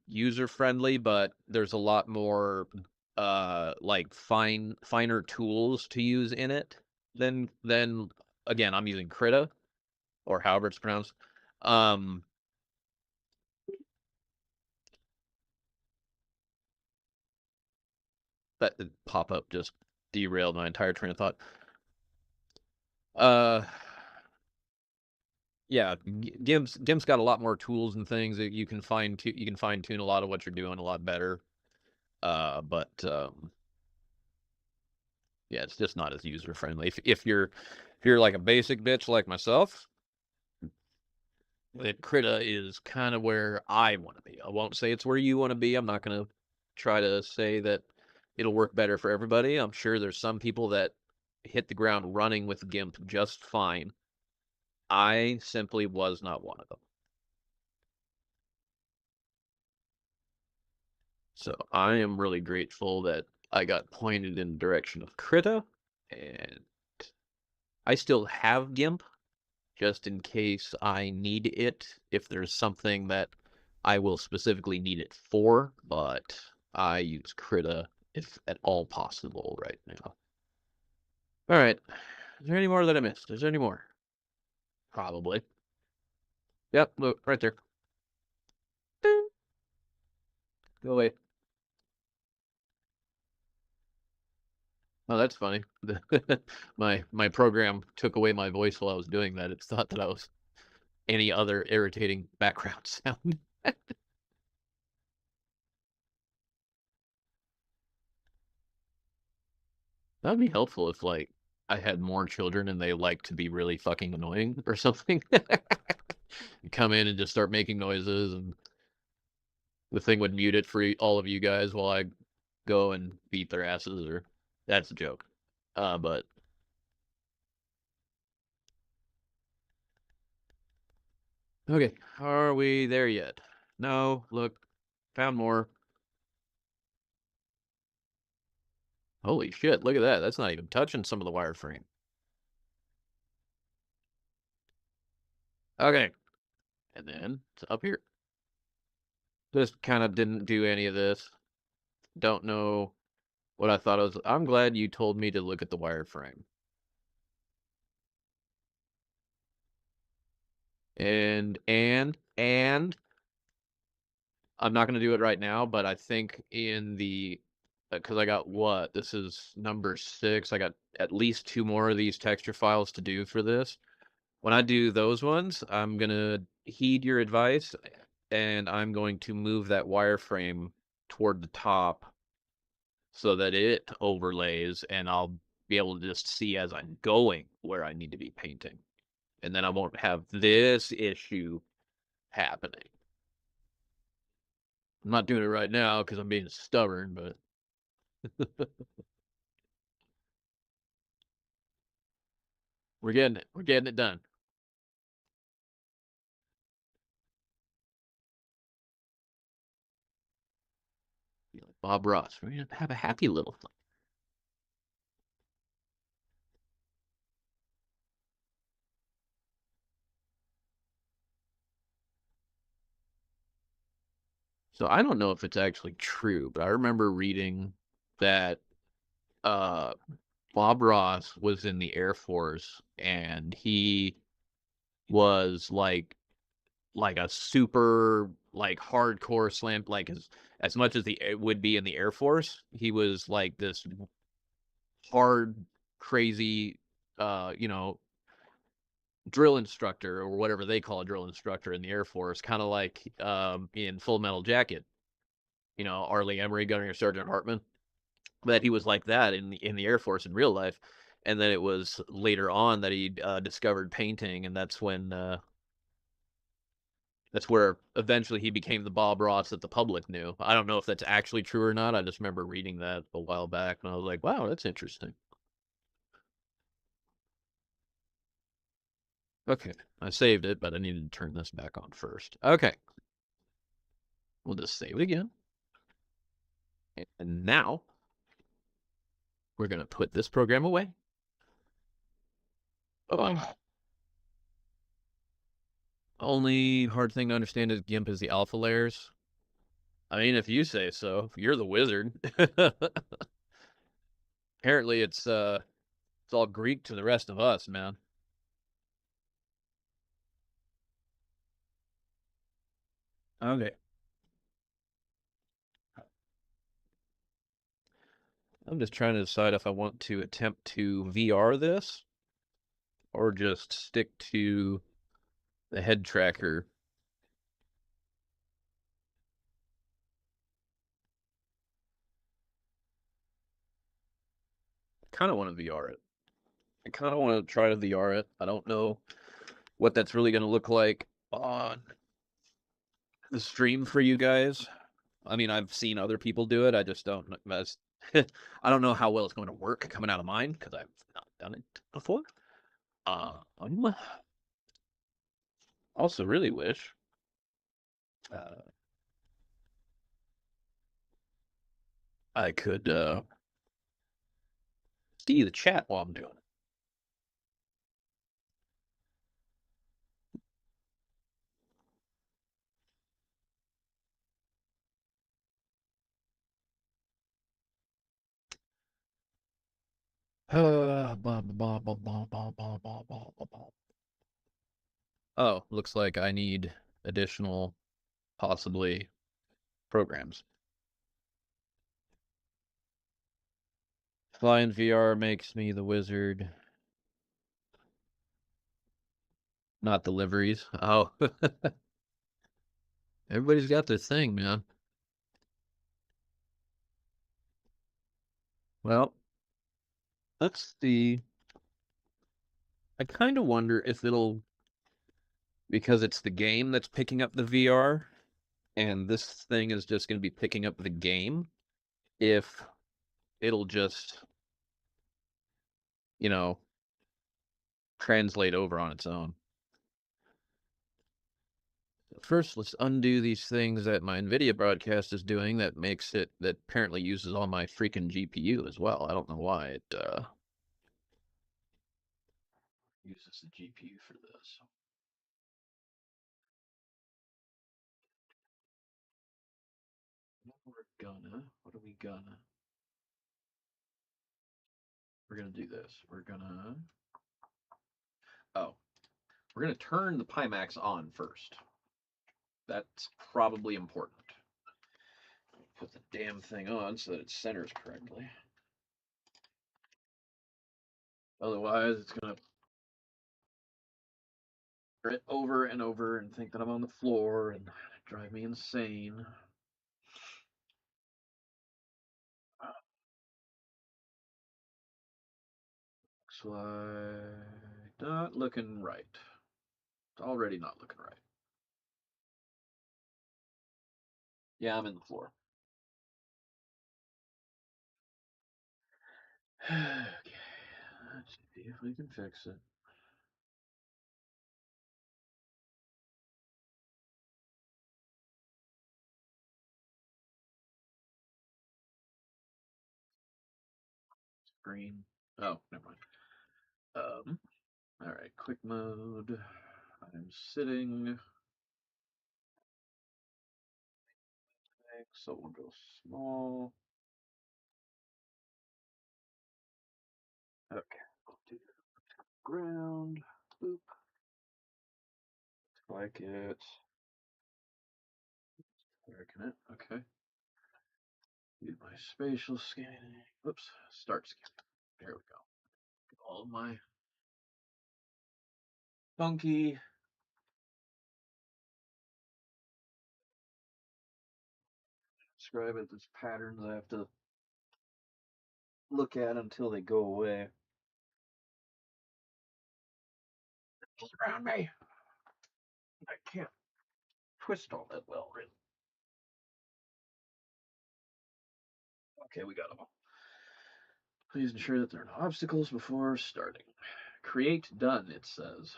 Speaker 1: user friendly, but there's a lot more like finer tools to use in it than again, I'm using Krita or however it's pronounced. Um that pop up just derailed my entire train of thought. Uh yeah, GIMP's got a lot more tools and things that you can fine tune a lot of what you're doing a lot better. But yeah, it's just not as user friendly. If you're like a basic bitch like myself, that Krita is kind of where I want to be. I won't say it's where you want to be. I'm not going to try to say that it'll work better for everybody. I'm sure there's some people that hit the ground running with GIMP just fine. I simply was not one of them. So I am really grateful that I got pointed in the direction of Krita, and I still have GIMP just in case I need it, if there's something that I will specifically need it for, but I use Krita if at all possible right now. All right. Is there any more that I missed? Is there any more? Probably. Yep, look, right there. Ding. Go away. Oh, that's funny. My program took away my voice while I was doing that. It thought that I was any other irritating background sound. That'd be helpful if like I had more children and they like to be really fucking annoying or something. Come in and just start making noises, and the thing would mute it for all of you guys while I go and beat their asses. Or that's a joke. But okay, are we there yet? No. Look, found more. Holy shit, look at that. That's not even touching some of the wireframe. Okay. And then it's up here. Just kind of didn't do any of this. Don't know what I thought it was. I'm glad you told me to look at the wireframe. And I'm not going to do it right now, but I think in the because I got what? This is number 6. I got at least 2 more of these texture files to do for this. When I do those ones, I'm going to heed your advice and I'm going to move that wireframe toward the top so that it overlays and I'll be able to just see as I'm going where I need to be painting. And then I won't have this issue happening. I'm not doing it right now because I'm being stubborn, but we're getting it done. Be like Bob Ross. We're gonna have a happy little thing. So I don't know if it's actually true, but I remember reading that uh Bob Ross was in the Air Force and he was like a super like hardcore slam like as much as it would be in the Air Force, he was like this hard crazy you know drill instructor or whatever they call a drill instructor in the Air Force, kind of like in Full Metal Jacket, you know, Arlie Emery, Gunnery Sergeant Hartman. That he was like that in the Air Force in real life, and then it was later on that he discovered painting, and that's where eventually he became the Bob Ross that the public knew. I don't know if that's actually true or not. I just remember reading that a while back, and I was like, wow, that's interesting. Okay, I saved it, but I needed to turn this back on first. Okay, we'll just save it again. And now we're going to put this program away. Oh. Only hard thing to understand is GIMP is the alpha layers. I mean, if you say so, you're the wizard. Apparently it's all Greek to the rest of us, man. Okay. I'm just trying to decide if I want to attempt to VR this or just stick to the head tracker. I kind of want to VR it. I kind of want to try to VR it. I don't know what that's really going to look like on the stream for you guys. I mean, I've seen other people do it. I just don't know. I don't know how well it's going to work coming out of mine because I've not done it before. Um, also really wish uh, I could see the chat while I'm doing it. Oh, looks like I need additional, possibly, programs. Flying VR makes me the wizard. Not deliveries. Oh, everybody's got their thing, man. Well, let's see. I kind of wonder if it'll, because it's the game that's picking up the VR, and this thing is just going to be picking up the game, if it'll just, you know, translate over on its own. First, let's undo these things that my NVIDIA broadcast is doing that makes it, that apparently uses all my freaking GPU as well. I don't know why it uses the GPU for this. What are we gonna? We're gonna do this. Oh, we're gonna turn the Pimax on first. That's probably important. Put the damn thing on so that it centers correctly. Otherwise, it's gonna it over and over and think that I'm on the floor and drive me insane. Looks like not looking right. It's already not looking right. Yeah, I'm in the floor. Okay, let's see if we can fix it. Screen. Oh, never mind. All right, quick mode. I'm sitting. So we'll go small. Okay, we'll do ground. Boop. Like it. Working it. Okay. Do my spatial scanning. Whoops. Start scanning. There we go. All my funky describe it as patterns I have to look at until they go away. It's around me. I can't twist all that well, really. Okay, we got them all. Please ensure that there are no obstacles before starting. Create done, it says.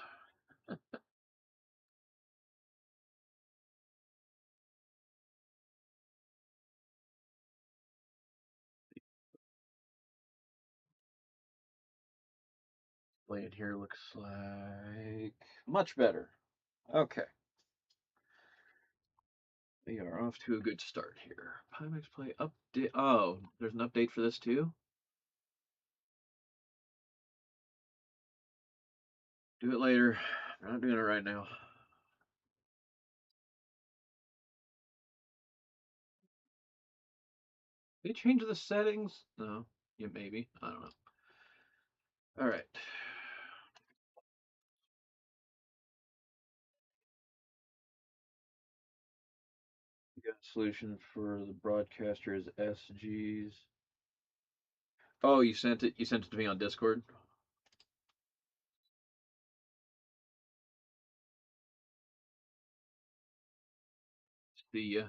Speaker 1: Play it here looks like much better. Okay. We are off to a good start here. Pimax Play update. Oh, there's an update for this too? Do it later. We're not doing it right now. Did they change the settings? No. Yeah, maybe. I don't know. All right. You got a solution for the broadcaster's SGs. Oh, you sent it. You sent it to me on Discord. See ya.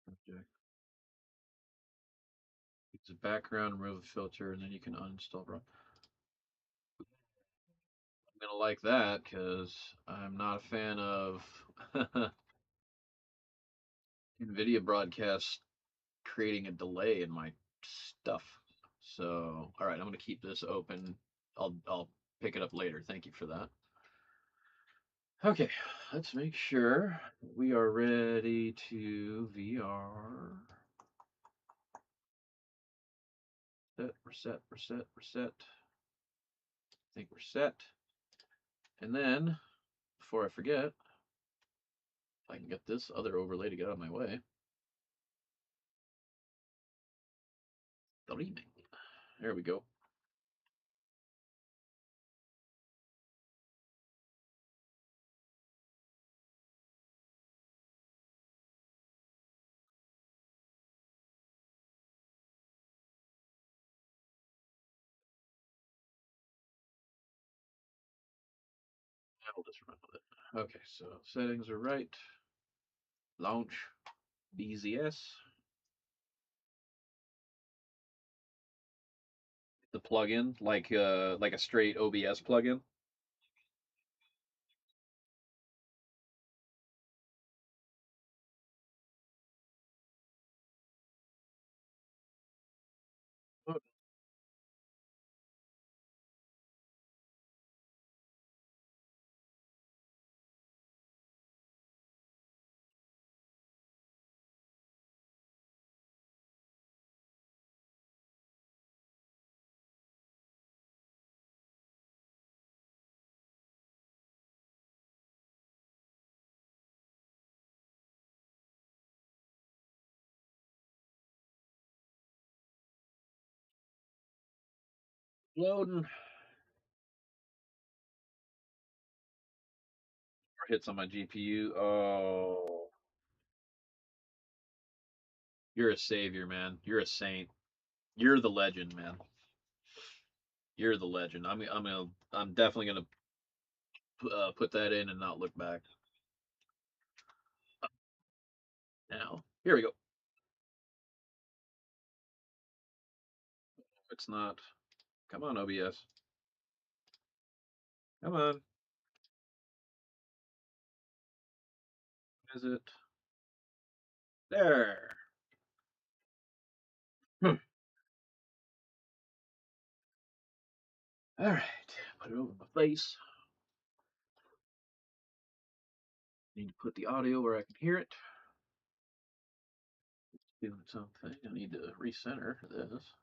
Speaker 1: Project. Use a background, remove a filter, and then you can uninstall. I'm gonna like that because I'm not a fan of NVIDIA broadcast creating a delay in my stuff. So, all right, I'm gonna keep this open. I'll pick it up later. Thank you for that. Okay, let's make sure we are ready to VR. Reset. I think we're set. And then, before I forget, if I can get this other overlay to get out of my way. Streaming. There we go. I'll just run with it. Okay, so settings are right. Launch DCS. The plugin, like a straight OBS plugin.
Speaker 2: Loading. Hits on my GPU. Oh, you're a savior, man. You're a saint. You're the legend, man. You're the legend. I'm definitely gonna put that in and not look back. Now, here we go. It's not. Come on, OBS. Come on. Is it? There. Hmm. All right. Put it over my face. Need to put the audio where I can hear it. Doing something. I need to recenter this.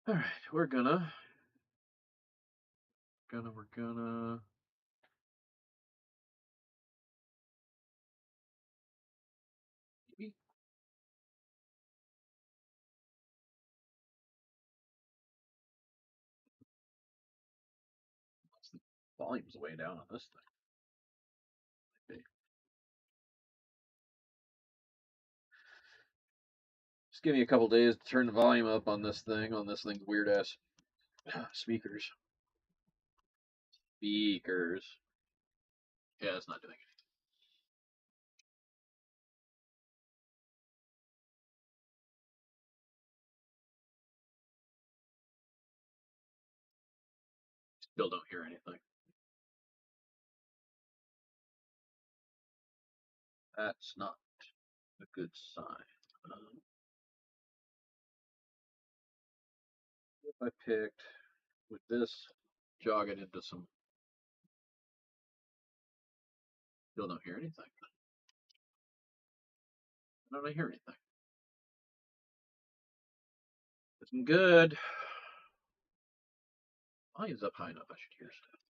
Speaker 2: All right. We're gonna. Maybe. The volume's way down on this thing. Okay. Just give me a couple days to turn the volume up on this thing's weird ass speakers. Speakers. Yeah, it's not doing it. Still don't hear anything. That's not a good sign. If I picked with this, jog it into some. Still don't hear anything. I don't hear anything. Isn't good. Volume's up high enough. I should hear stuff.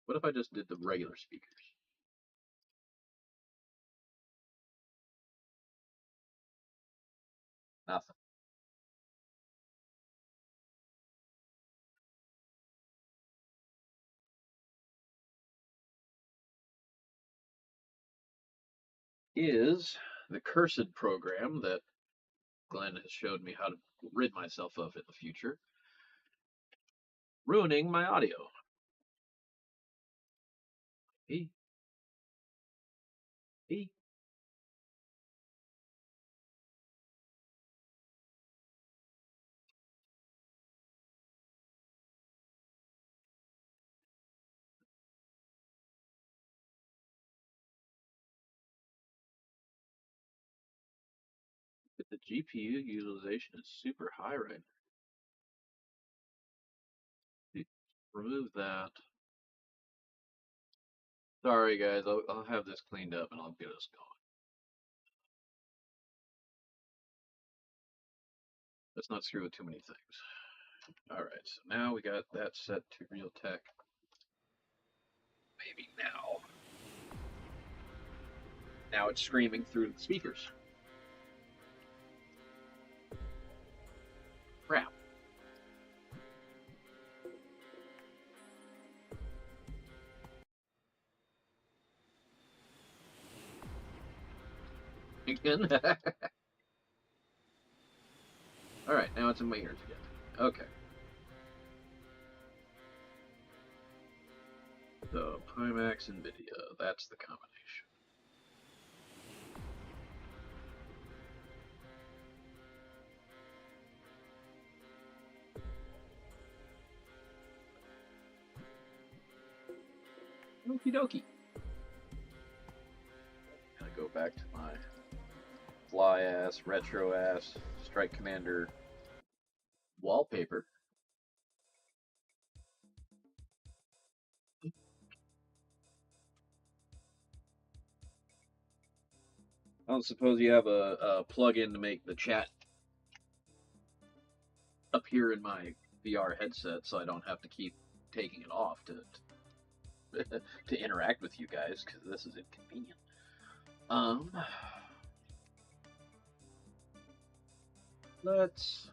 Speaker 2: What if I just did the regular speakers? Nothing. Is the cursed program that Glenn has showed me how to rid myself of in the future, ruining my audio. Hey, hey. The GPU utilization is super high right now. Remove that. Sorry, guys. I'll have this cleaned up and I'll get us going. Let's not screw with too many things. All right, so now we got that set to Realtek. Maybe now. Now it's screaming through the speakers. Crap. Again. All right, now it's in my ears again. Okay. So Pimax NVIDIA, that's the combination. Okie dokie. Gonna go back to my fly ass, retro ass, Strike Commander wallpaper. I don't suppose you have a plug-in to make the chat appear in my VR headset, so I don't have to keep taking it off to
Speaker 1: to interact with you guys because this is inconvenient. Um, let's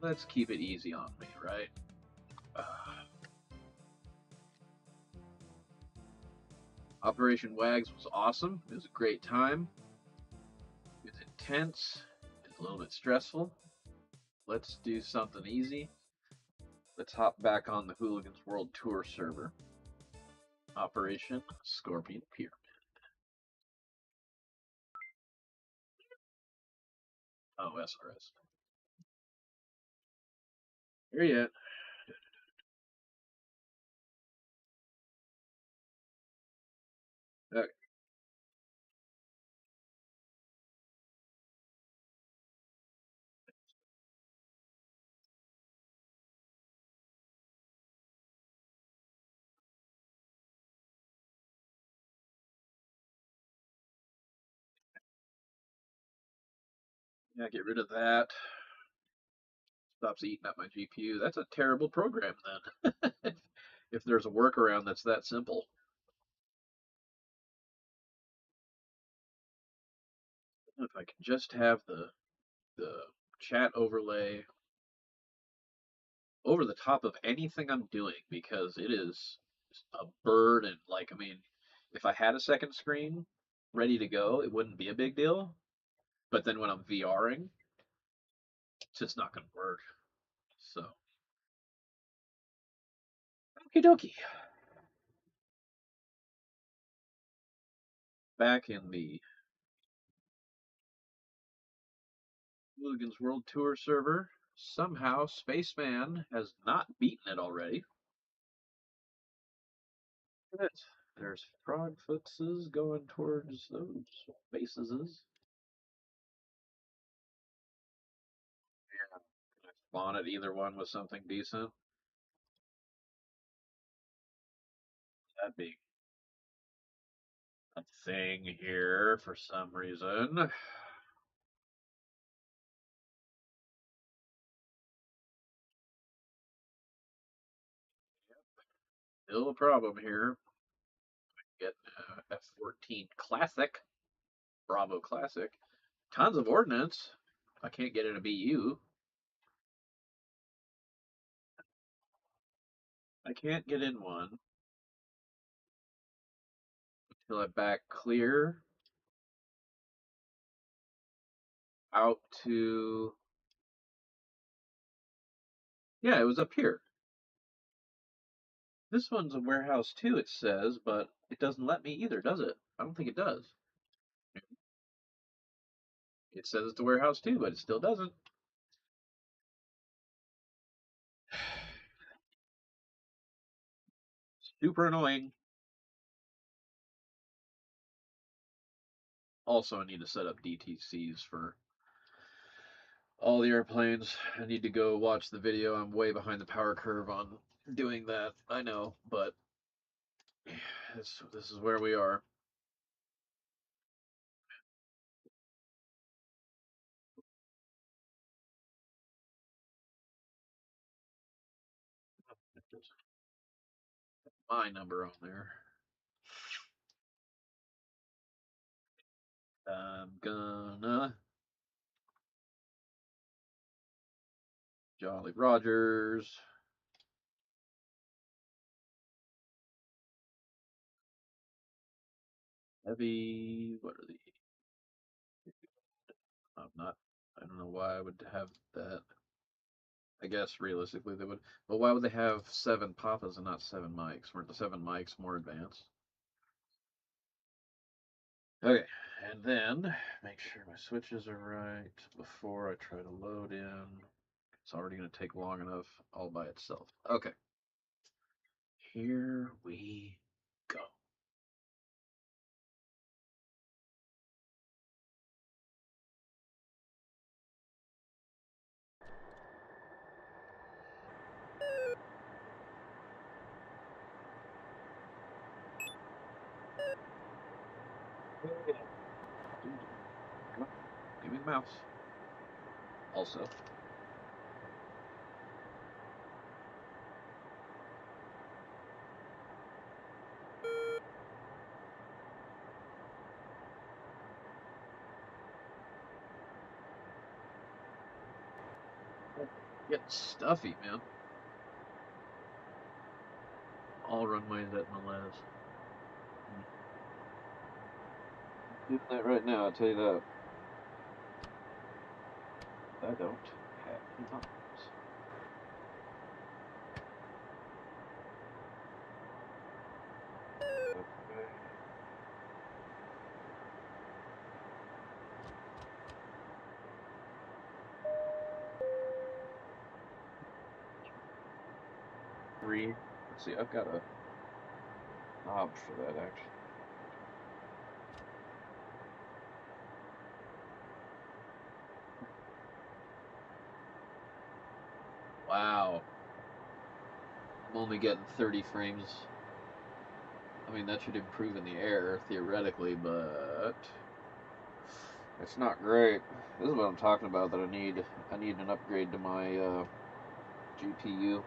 Speaker 1: let's keep it easy on me, right? Uh, Operation Wags was awesome. It was a great time. It was intense. It's a little bit stressful. Let's do something easy. Let's hop back on the Hooligans World Tour server. Operation Scorpion Pyramid. Oh, SRS. Here yet. Okay. Yeah, get rid of that. Stops eating up my GPU. That's a terrible program then. If there's a workaround that's that simple. If I can just have the chat overlay over the top of anything I'm doing because it is a burden. Like, I mean, if I had a second screen ready to go, it wouldn't be a big deal. But then when I'm VRing, it's just not going to work. So, okie dokie. Back in the Hooligans World Tour server, somehow Spaceman has not beaten it already. Look at it. There's frog footses going towards those bases. Yeah. Can I spawn at either one with something decent? That'd be a thing here for some reason. Still a problem here. Get F-14 Classic, Bravo Classic. Tons of ordnance. I can't get it to BU. I can't get in one until I back clear out to. Yeah, it was up here. This one's a warehouse too, it says, but it doesn't let me either, does it? I don't think it does. It says it's a warehouse too, but it still doesn't. Super annoying. Also, I need to set up DTCs for all the airplanes. I need to go watch the video. I'm way behind the power curve on doing that. I know, but this is where we are. There's my number on there. I'm gonna Jolly Rogers. Heavy. What are the? I'm not. I don't know why I would have that. I guess realistically they would. But why would they have 7 Papas and not 7 mics? Weren't the 7 mics more advanced? Okay, and then make sure my switches are right before I try to load in. It's already going to take long enough all by itself. Okay, here we go. Come on, give me the mouse. Also, Getting stuffy, man. All runways at MLS. Doing that right now, I'll tell you that. I don't have any times. Okay. Three. Let's see, I've got a knob for that actually. Wow. I'm only getting 30 frames. I mean, that should improve in the air, theoretically, but it's not great. This is what I'm talking about, that I need an upgrade to my GPU.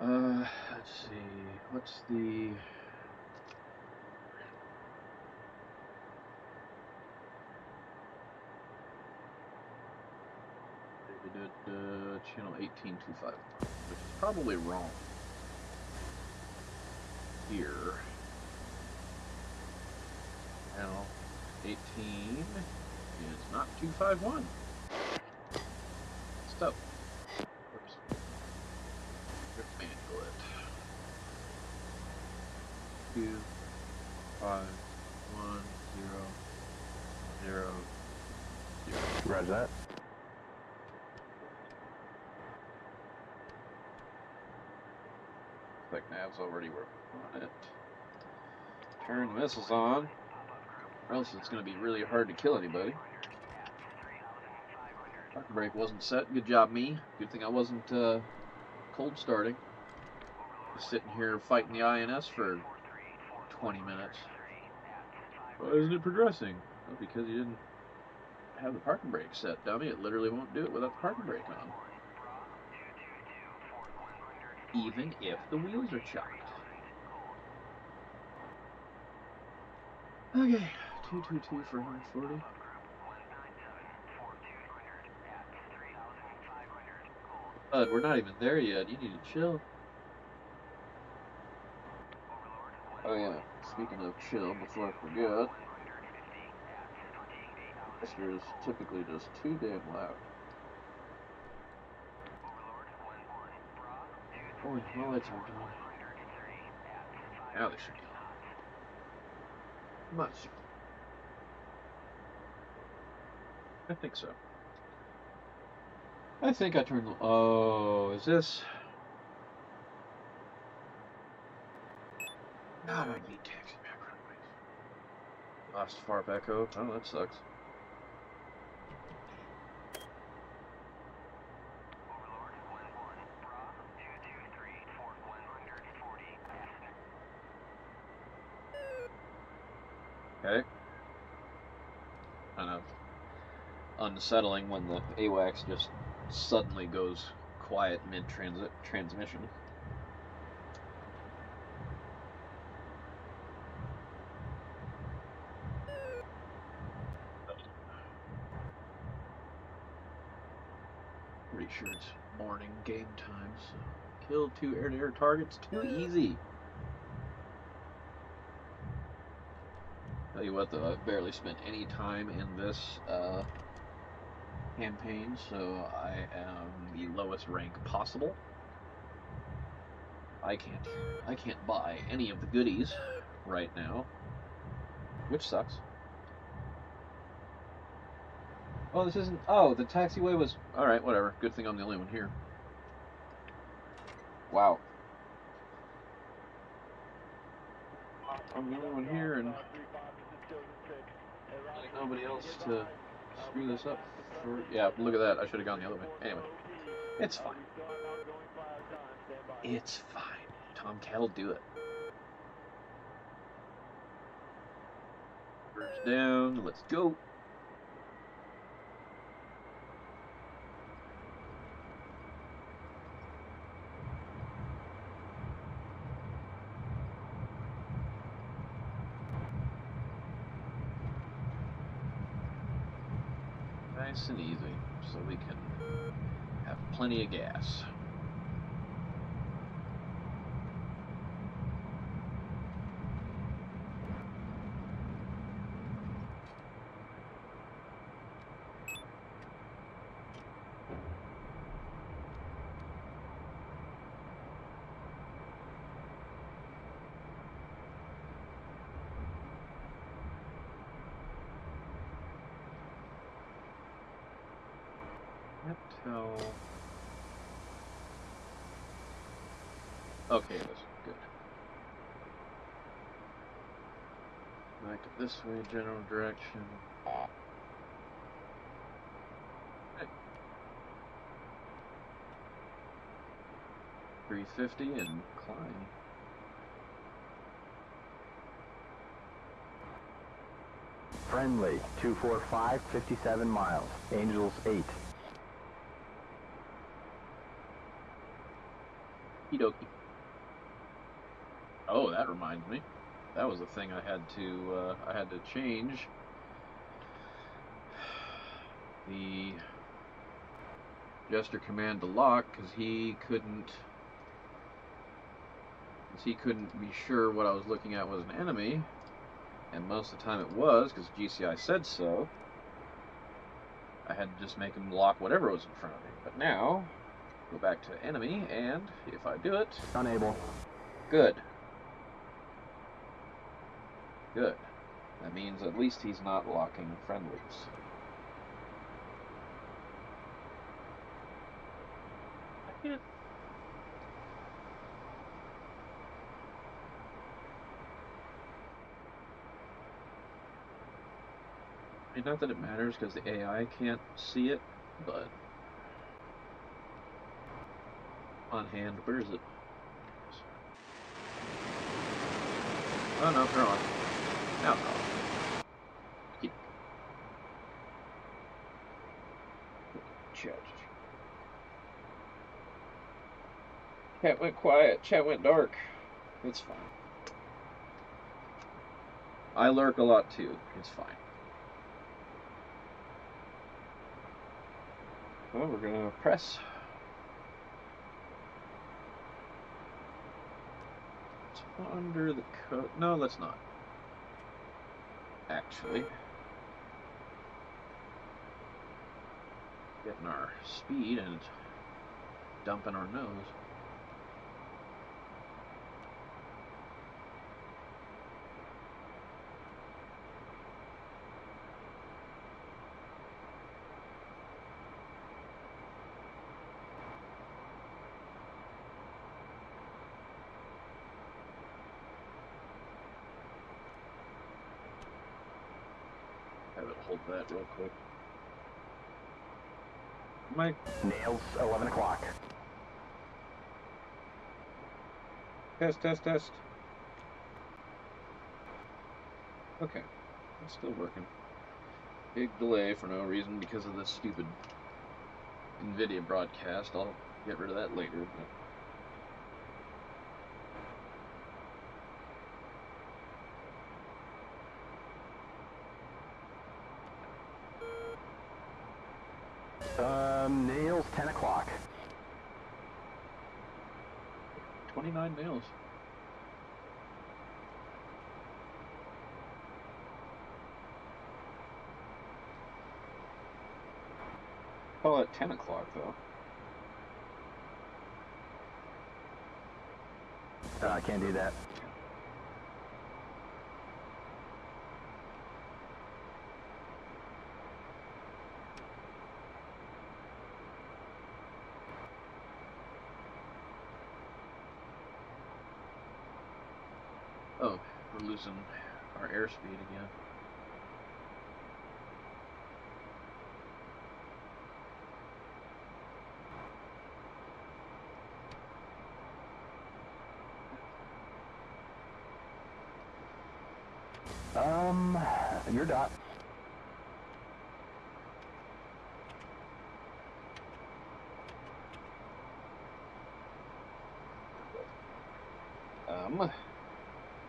Speaker 1: Let's see, what's the... Channel 1825, which is probably wrong. Here. Channel 18 is not 251. Stop. Whoops. Manual it. 2 5 1 0 0 0.
Speaker 3: Roger that.
Speaker 1: Like Nav's already working on it. Turn the missiles on, or else it's going to be really hard to kill anybody. Parking brake wasn't set. Good job, me. Good thing I wasn't cold starting. Just sitting here fighting the INS for 20 minutes. Why isn't it progressing? Well, because you didn't have the parking brake set, dummy. It literally won't do it without the parking brake on. Even if the wheels are chocked. Okay, 222 for 140. Bud, we're not even there yet. You need to chill. Oh yeah, speaking of chill, before I forget, this here is typically just too damn loud. Oh, the lights aren't on. Now they should be on. Much. I think so. I think I turned. Oh, is this? God, I need taxi back runways. Lost Farp Echo. Oh, that sucks. Okay. Kind of unsettling when the AWACS just suddenly goes quiet mid-transmission. Pretty sure it's morning game time, so kill 2 air-to-air targets, too easy. Tell you what though, I've barely spent any time in this campaign, so I am the lowest rank possible. I can't buy any of the goodies right now, which sucks. Oh, this isn't. Oh, the taxiway was. Alright, whatever. Good thing I'm the only one here. Wow. I'm the only one here, and like nobody else to screw this up. Yeah, look at that. I should have gone the other way. Anyway, it's fine. It's fine. Tomcat will do it. First down. Let's go. nice and easy, so we can have plenty of gas. Tell. Okay, that's good. Back this way, general direction. Okay. 350 and climb.
Speaker 3: Friendly, 245, 57 miles. Angels 8.
Speaker 1: Okie dokie. Oh, that reminds me. That was the thing I had to change. The gesture command to lock because he couldn't be sure what I was looking at was an enemy, and most of the time it was because GCI said so. I had to just make him lock whatever was in front of me. But now, go back to enemy, and if I do it,
Speaker 3: Unable.
Speaker 1: good. Good. That means at least he's not locking friendlies. I can't. I mean, not that it matters because the AI can't see it, but on hand, where is it? Oh no, they're on. Now they're on. Keep. Chat. Chat went quiet. Chat went dark. It's fine. I lurk a lot too. It's fine. Well, we're gonna press. It's under the code. No, let's not. Actually. Getting our speed and it's dumping our nose. Have it hold that real quick. Mike.
Speaker 3: Nails 11 o'clock.
Speaker 1: Test, test, test. Okay. It's still working. Big delay for no reason because of this stupid NVIDIA broadcast. I'll get rid of that later.
Speaker 3: Nails 10 o'clock.
Speaker 1: 29 nails. Call it 10 o'clock though.
Speaker 3: I can't do that.
Speaker 1: Oh, we're losing our airspeed again.
Speaker 3: Your dot.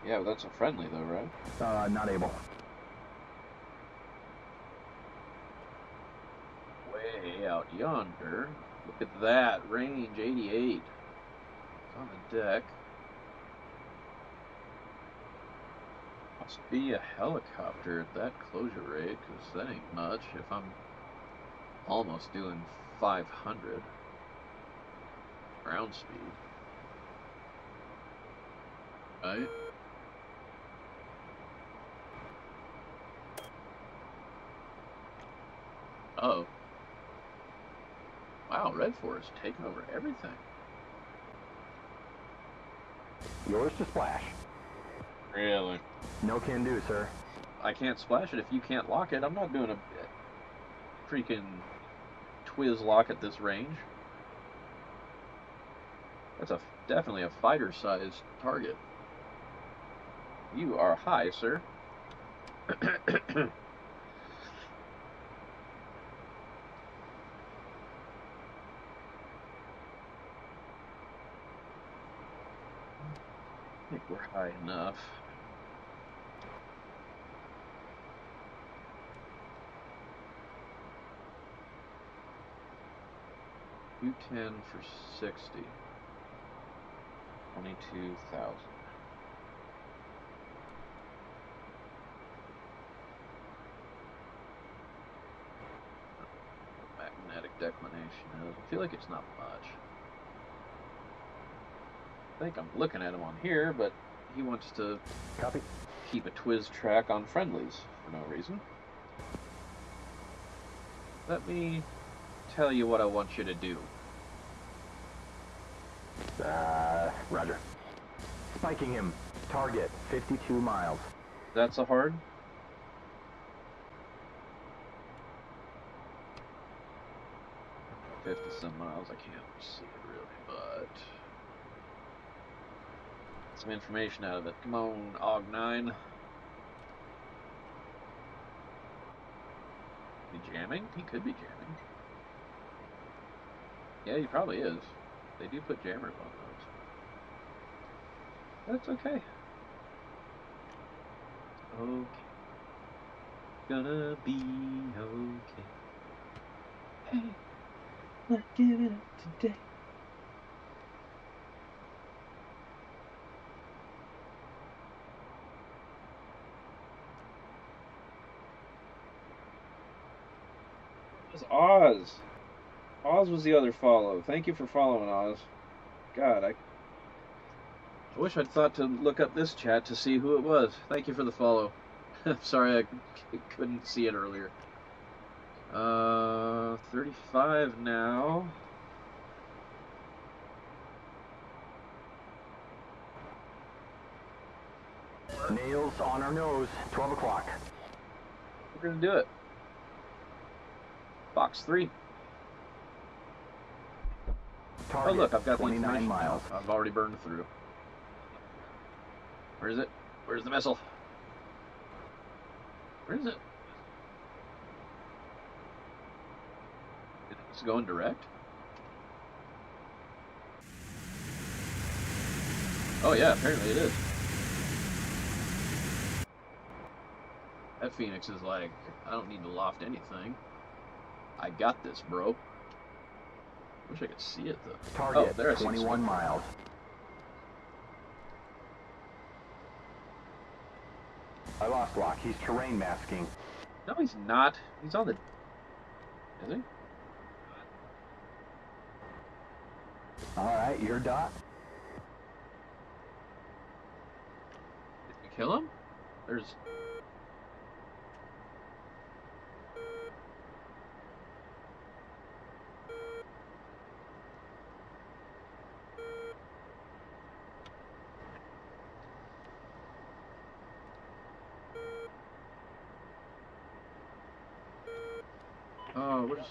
Speaker 1: Yeah, but that's a friendly though, right?
Speaker 3: Not able.
Speaker 1: out yonder. Look at that, range 88. It's on the deck. Must be a helicopter at that closure rate, because that ain't much if I'm almost doing 500 ground speed. Right? Oh. Wow, Red Forest taking over everything.
Speaker 3: Yours to splash.
Speaker 1: Really?
Speaker 3: No can do, sir.
Speaker 1: I can't splash it if you can't lock it. I'm not doing a freaking Twiz lock at this range. That's definitely a fighter-sized target. You are high, sir. I think we're high enough. U10 for 60. 22,000. Magnetic declination is. I feel like it's not much. I think I'm looking at him on here, but he wants to
Speaker 3: Copy.
Speaker 1: keep a Twiz track on friendlies for no reason. Let me tell you what I want you to do.
Speaker 3: Roger. Spiking him. Target 52 miles.
Speaker 1: That's a hard. Some miles. I can't see it really, but some information out of it. Come on, Og9. He jamming? He could be jamming. Yeah, he probably is. They do put jammers on those. That's okay. Okay. Gonna be okay. Hey, let's give it up today. It was Oz. Oz was the other follow. Thank you for following, Oz. God, I wish I'd thought to look up this chat to see who it was. Thank you for the follow. Sorry I couldn't see it earlier. 35 now.
Speaker 3: Nails on our nose. 12 o'clock.
Speaker 1: We're gonna do it. Box 3.
Speaker 3: Target
Speaker 1: Oh look, I've got
Speaker 3: 29
Speaker 1: the information
Speaker 3: miles.
Speaker 1: now. I've already burned through. Where is it? Where's the missile? Where is it? It's going direct? Oh yeah, apparently it is. That Phoenix is like, I don't need to loft anything. I got this, bro. Wish I could see it though.
Speaker 3: Target
Speaker 1: there I see
Speaker 3: 21 miles. I lost lock. He's terrain masking.
Speaker 1: No, he's not. He's on the... Is he?
Speaker 3: Alright, your dot.
Speaker 1: Did we kill him? There's... Oh, where's...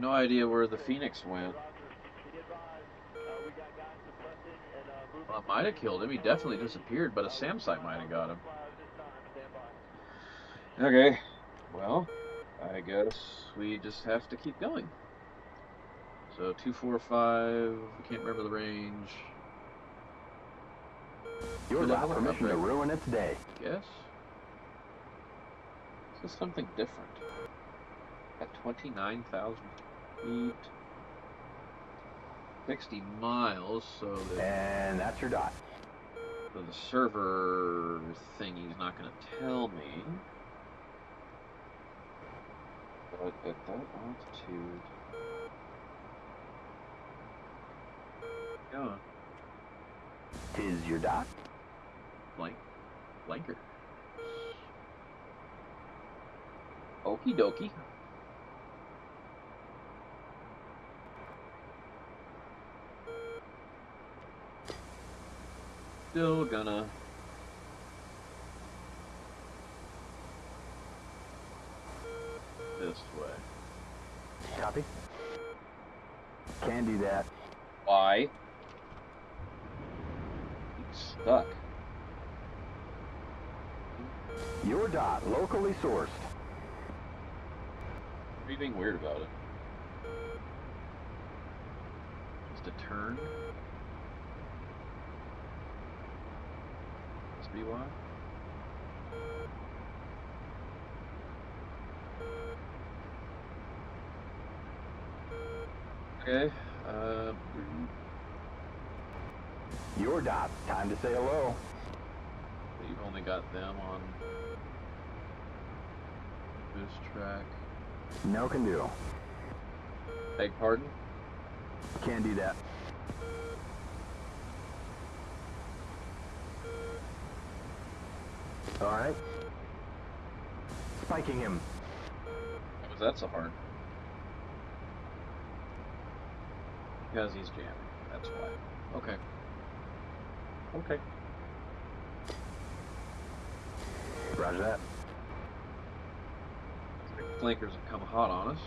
Speaker 1: No idea where the Phoenix went. Well, I might have killed him. He definitely disappeared, but a SAM site might have got him. Okay. Well, I guess we just have to keep going. So 245, I can't remember the range.
Speaker 3: Your dot. Permission to ruin its day.
Speaker 1: Guess. This is something different. At 29,000. Speed 60 miles, so
Speaker 3: And that's your dot.
Speaker 1: the server thingy's not going to tell me. But at that altitude... Yeah.
Speaker 3: Tis your dot.
Speaker 1: Blanker. Okie dokie. Still gonna this way.
Speaker 3: Copy. Can do that.
Speaker 1: Why? He's stuck.
Speaker 3: Your dot, locally sourced.
Speaker 1: What are you being weird about it? Just a turn? Must be why? Okay,
Speaker 3: Your dot, time to say hello.
Speaker 1: you've only got them on this track.
Speaker 3: No can do.
Speaker 1: Beg pardon?
Speaker 3: Can do that. All right. Spiking him.
Speaker 1: Why was that so hard? Because he's jamming. That's why. Okay. Okay.
Speaker 3: Roger that.
Speaker 1: Flankers have come hot on us.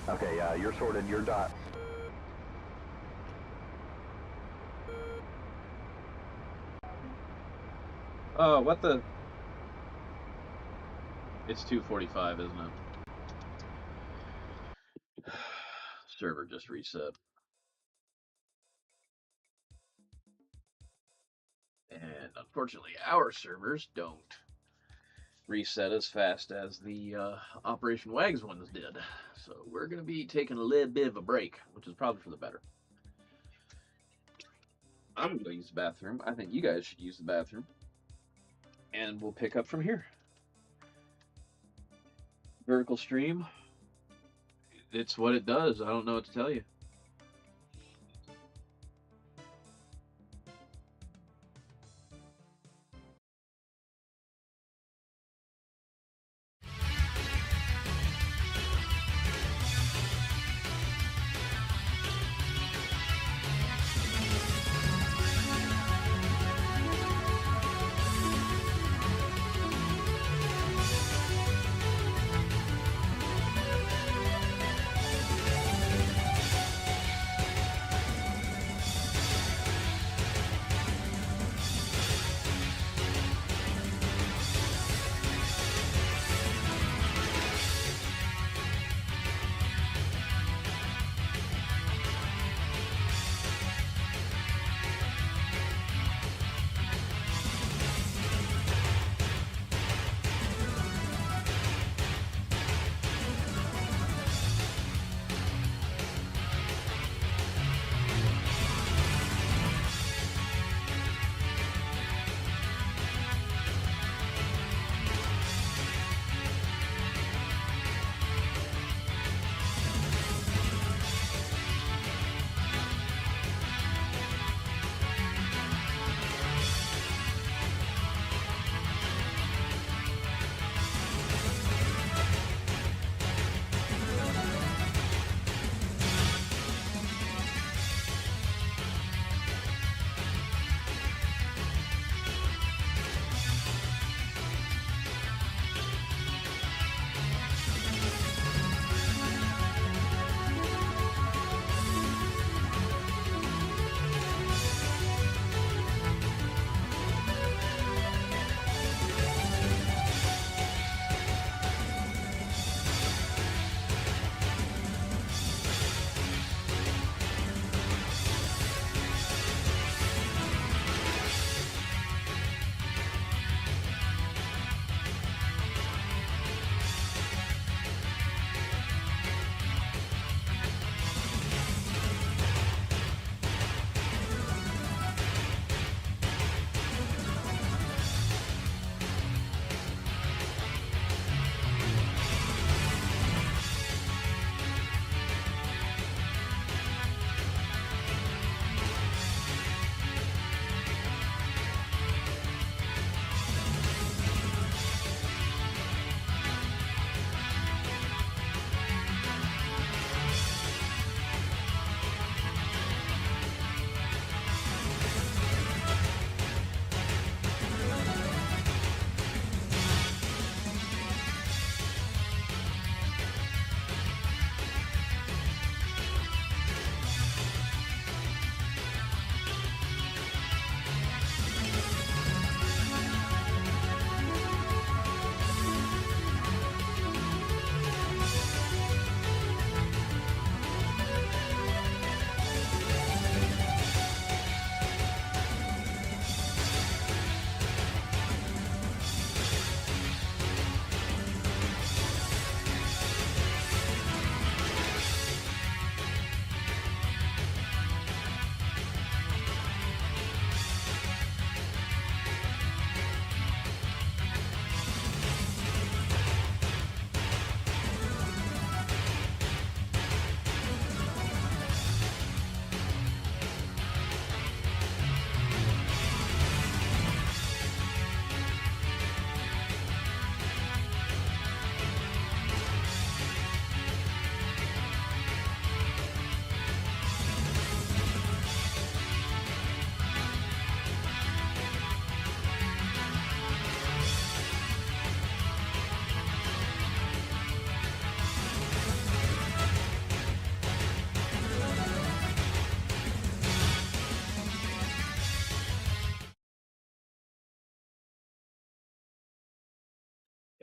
Speaker 3: Okay, you're sorted. Your dot.
Speaker 1: Oh, what the? It's 2:45, isn't it? Server just reset. And unfortunately, our servers don't reset as fast as the Operation Wags ones did. So we're going to be taking a little bit of a break, which is probably for the better. I'm going to go use the bathroom. I think you guys should use the bathroom. And we'll pick up from here. Vertical stream. It's what it does. I don't know what to tell you.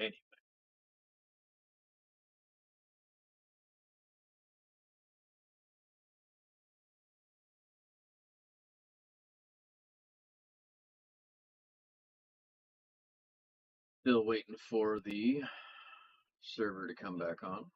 Speaker 1: Anyway. Still waiting for the server to come back on.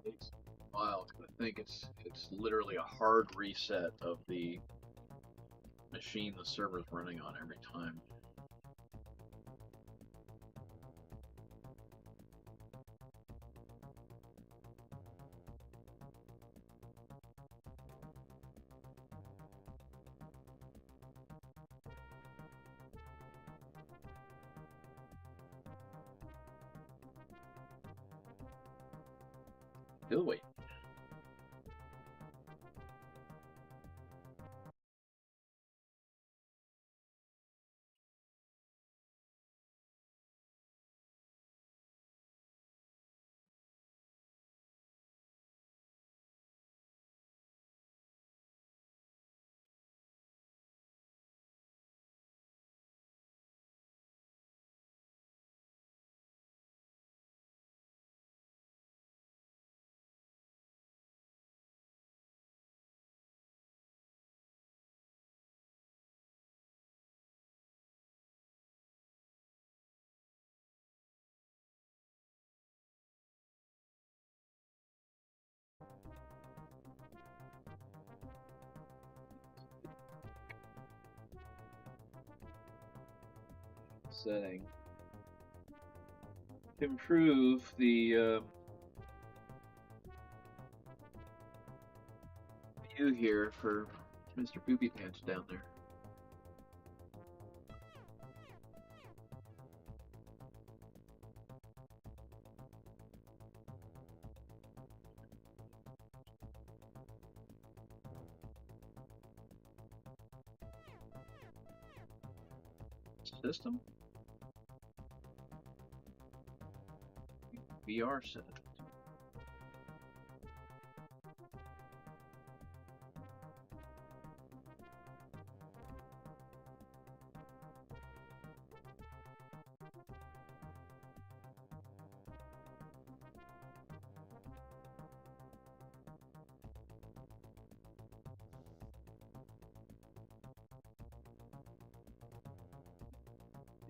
Speaker 1: Takes a while. I think it's literally a hard reset of the machine the server's running on every time. Still wait. Setting. Improve the view here for Mr. Poopy Pants down there. System? VR set.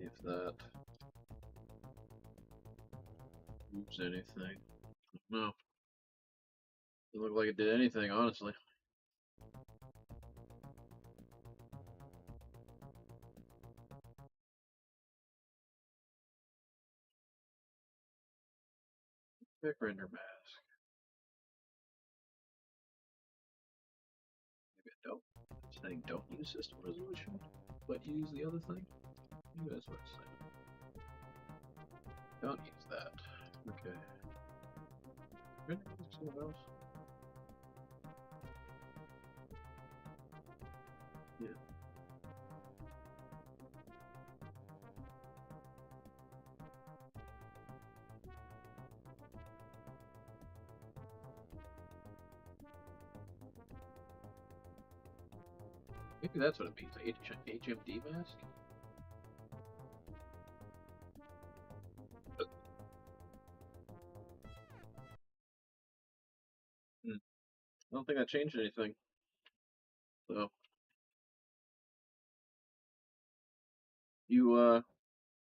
Speaker 1: If that moves anything. No. Doesn't look like it did anything, honestly. Pick render mask. Maybe I don't. It's saying don't use system resolution, but use the other thing. Maybe that's what it's saying. Don't use that. Okay. Render mask somewhere else. Yeah. Maybe that's what it means. HMD mask? I don't think that changed anything. So you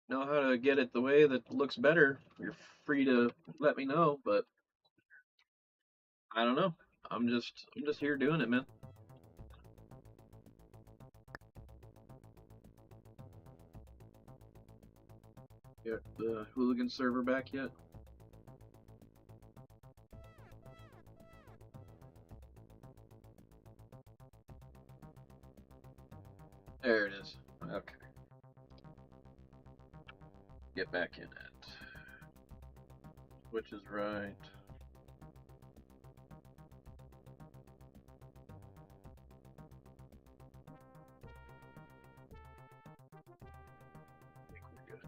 Speaker 1: know how to get it the way that looks better, you're free to let me know, but I don't know. I'm just here doing it, man. Get the hooligan server back yet? There it is. Okay. Get back in it. Which is right. I think we're good.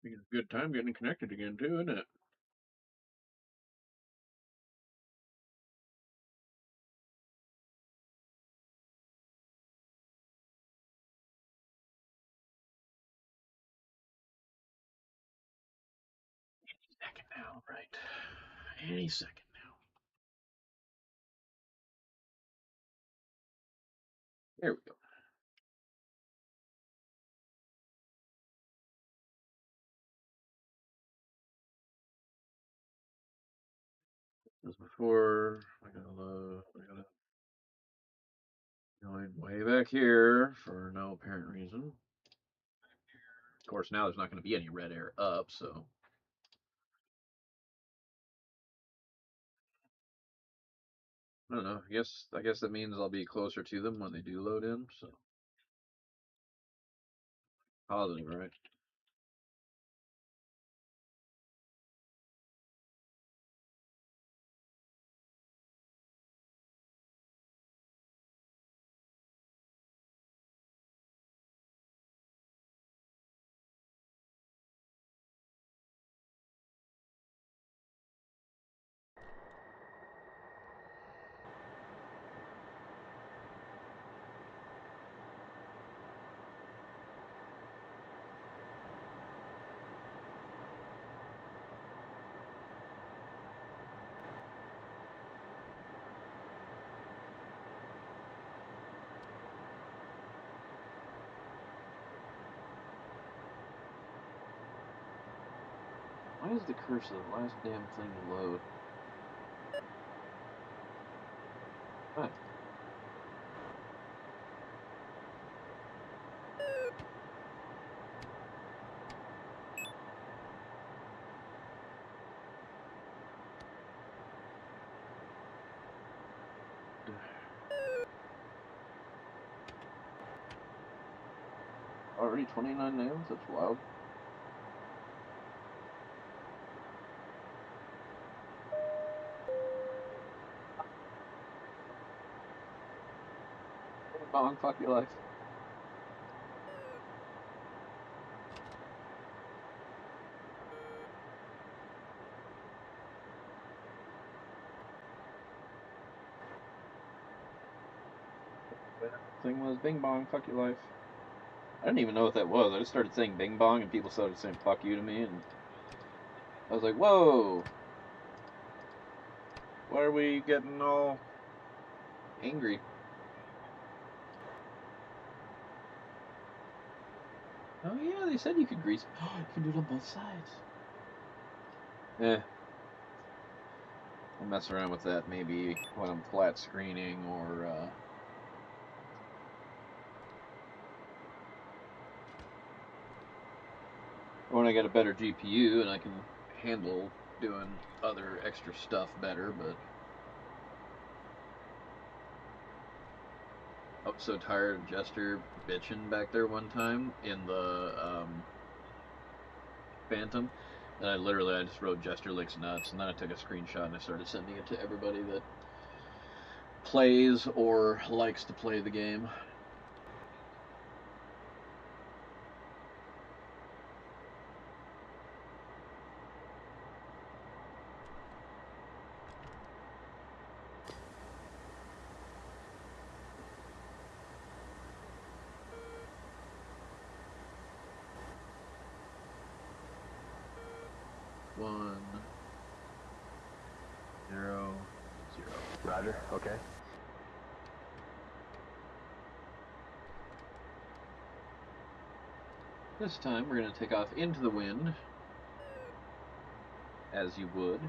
Speaker 1: It's a good time getting connected again, too, isn't it? Any second now, right? Any second now. There we go. As before, I gotta join way back here for no apparent reason. Of course, now there's not going to be any red air up, so I don't know. I guess that means I'll be closer to them when they do load in. So positive, right? Why is the cursor the last damn thing to load? What? Already 29 nails? That's wild. Bong, fuck your life. Thing was bing bong, fuck your life. I didn't even know what that was. I just started saying bing bong and people started saying fuck you to me, and I was like, whoa. Why are we getting all angry? Oh yeah, they said you could grease. Oh, you can do it on both sides. I'll mess around with that maybe when I'm flat screening or when I get a better GPU and I can handle doing other extra stuff better, but I was so tired of Jester bitching back there one time in the Phantom, and I just wrote Jester licks nuts, and then I took a screenshot and I started sending it to everybody that plays or likes to play the game.
Speaker 3: Roger. Okay.
Speaker 1: This time we're going to take off into the wind, as you would.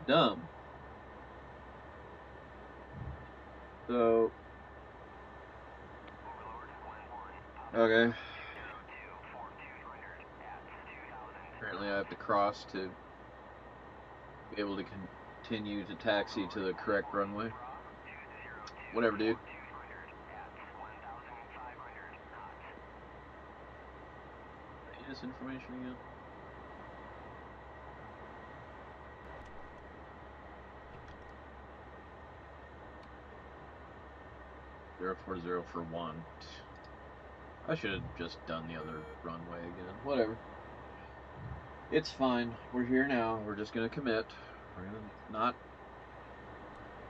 Speaker 1: Dumb. So, okay. Apparently I have to cross to be able to continue to taxi to the correct runway. Whatever, dude. I need this information again. Zero 040 for 1. I should have just done the other runway again. Whatever. It's fine. We're here now. We're just gonna commit. We're gonna not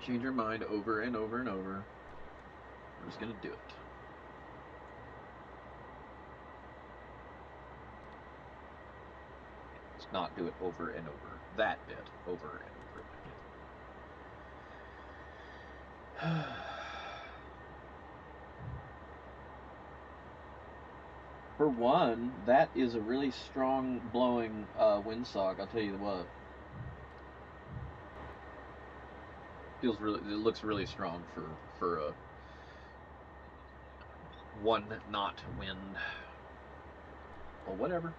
Speaker 1: change our mind over and over and over. We're just gonna do it. Let's not do it over and over. That bit over and over. For one, that is a really strong blowing windsock, I'll tell you what. Feels really, it looks really strong for a 1 knot wind. Well, whatever.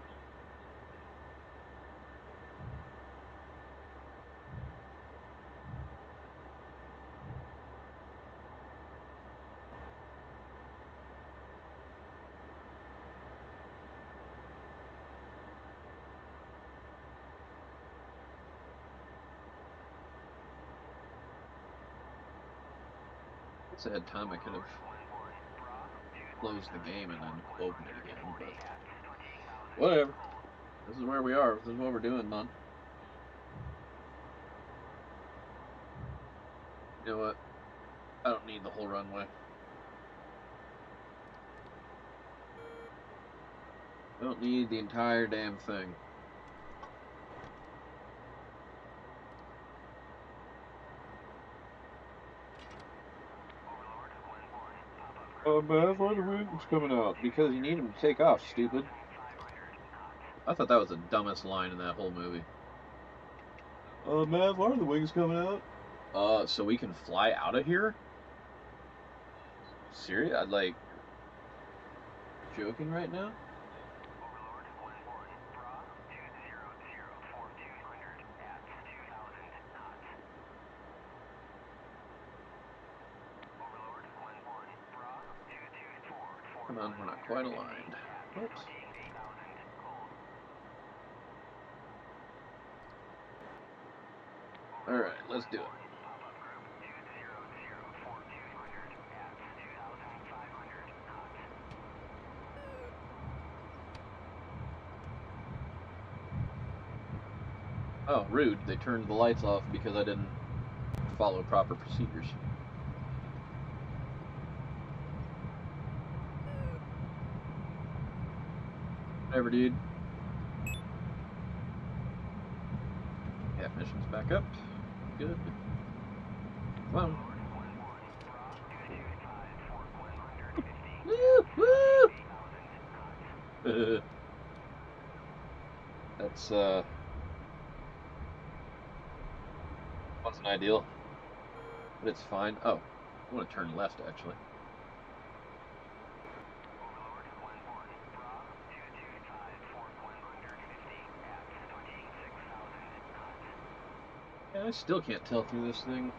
Speaker 1: If I had time, I could have closed the game and then opened it again, but whatever. This is where we are. This is what we're doing, man. You know what? I don't need the whole runway. I don't need the entire damn thing. Man, why the wind's coming out? Because you need him to take off, stupid. I thought that was the dumbest line in that whole movie. Man, why are the wings coming out? So we can fly out of here? Serious? I'd like... joking right now? Come on, we're not quite aligned. What? Alright, let's do it. Oh, rude. They turned the lights off because I didn't follow proper procedures. Whatever, dude. Half mission's back up. Good. Come on. Woo! Woo! That's, wasn't ideal. But it's fine. Oh, I want to turn left, actually. Yeah, I still can't tell through this thing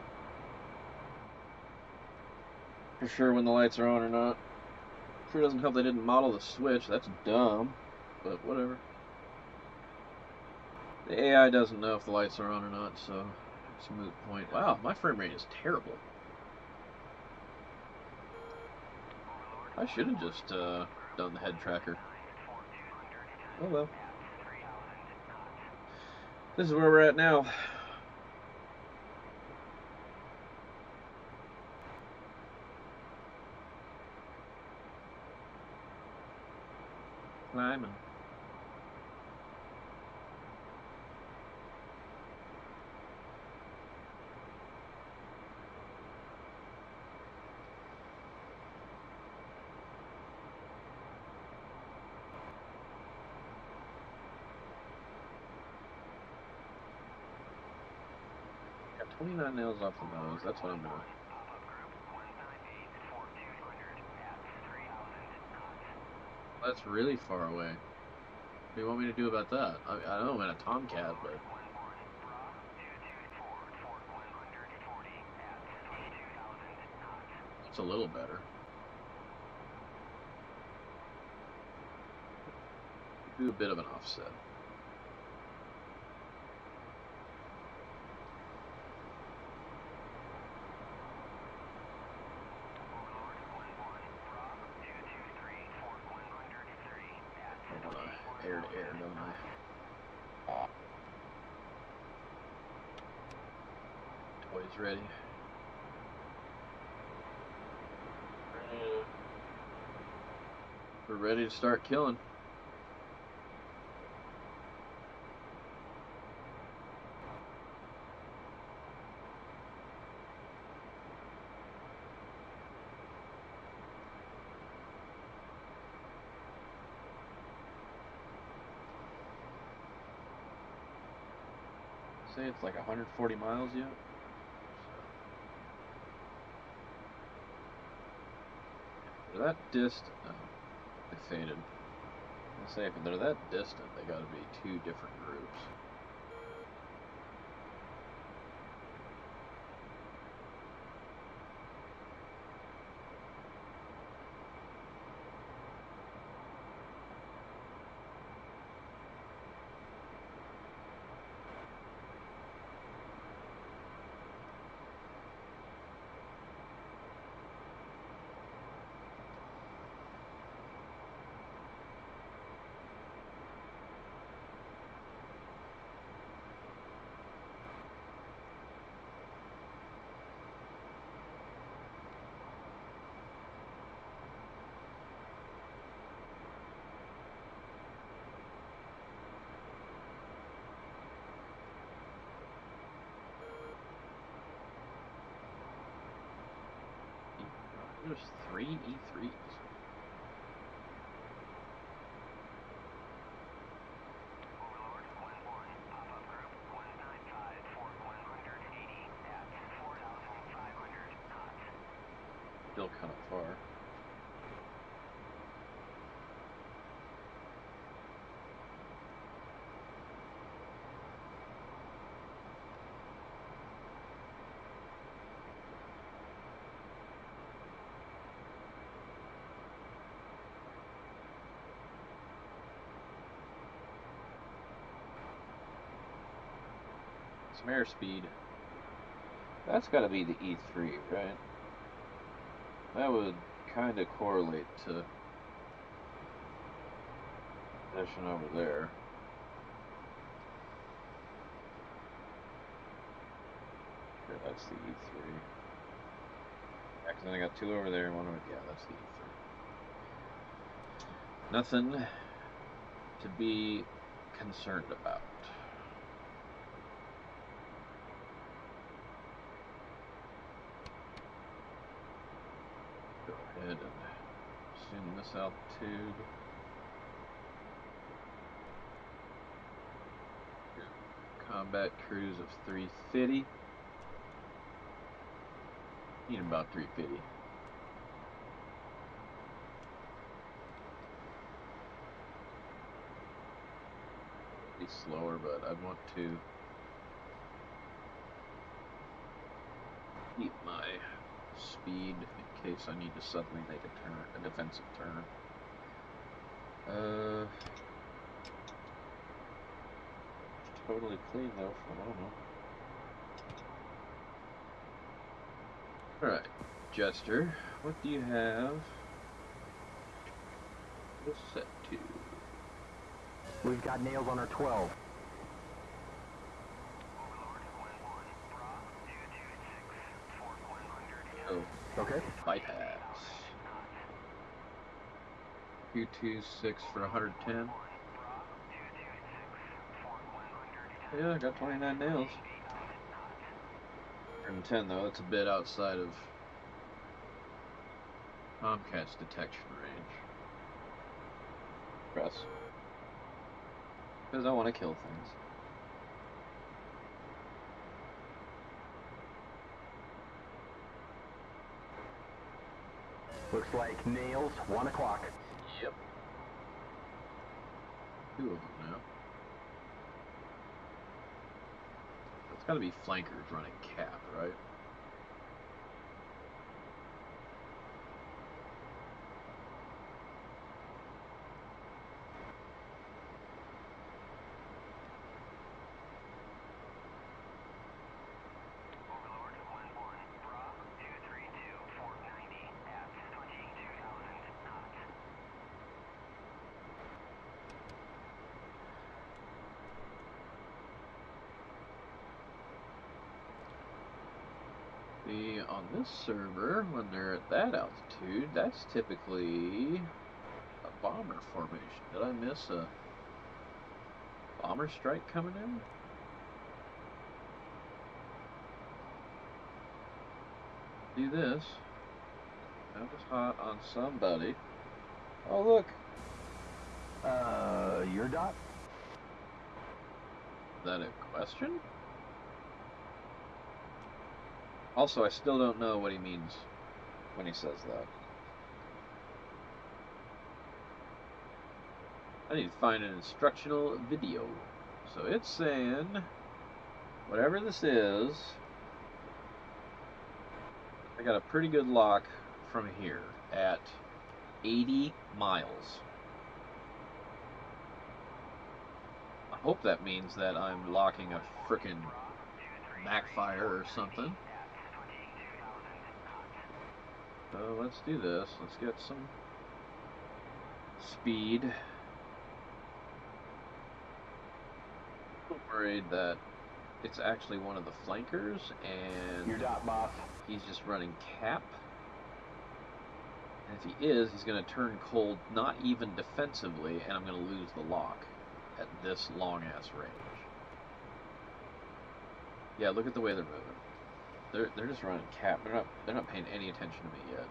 Speaker 1: for sure when the lights are on or not. Sure doesn't help they didn't model the switch. That's dumb, but whatever. The AI doesn't know if the lights are on or not, so it's a moot point. Wow, my frame rate is terrible. I should have just done the head tracker. Oh well. This is where we're at now. Climbing. Got 29 nails off the nose. That's what I'm doing. That's really far away. What do you want me to do about that? I know I'm in a Tomcat, but it's a little better. Do a bit of an offset. I want to air to air, don't I? Toys ready. We're ready to start killing. Say it's like 140 miles yet. So, they're that distant. They faded. I say if they're that distant, they got to be two different groups. There's 3 E3s. Still kind of far. Some airspeed. That's got to be the E3, right? That would kind of correlate to position over there. Sure, that's the E3. Yeah, because then I got 2 over there and 1 over. Yeah, that's the E3. Nothing to be concerned about. Go ahead and assume this altitude. Combat cruise of 350. Need about 350. Be slower, but I want to keep my speed in case I need to suddenly make a turn, a defensive turn. Totally clean though for the moment. Alright, Jester, what do you have Set to.
Speaker 3: We've got nails on our 12.
Speaker 1: Oh,
Speaker 3: Okay.
Speaker 1: bypass. 226 for 110. Yeah, I got 29 nails. 110 though, that's a bit outside of Tomcat's detection range. Press. Because I want to kill things.
Speaker 3: Looks like nails, 1 o'clock.
Speaker 1: Yep. 2 of them now. That's gotta be flankers running cap, right? On this server, when they're at that altitude, that's typically a bomber formation. Did I miss a bomber strike coming in? Do this. That was hot on somebody. Oh, look.
Speaker 3: Your dot?
Speaker 1: Is that a question? Also, I still don't know what he means when he says that. I need to find an instructional video. So it's saying, whatever this is, I got a pretty good lock from here at 80 miles. I hope that means that I'm locking a frickin' backfire or something. So let's do this. Let's get some speed. I'm worried that it's actually one of the flankers and
Speaker 3: Your dot, boss.
Speaker 1: he's just running cap. And if he is, he's going to turn cold, not even defensively, and I'm going to lose the lock at this long-ass range. Yeah, look at the way they're moving. They're just running cap. They're not paying any attention to me yet.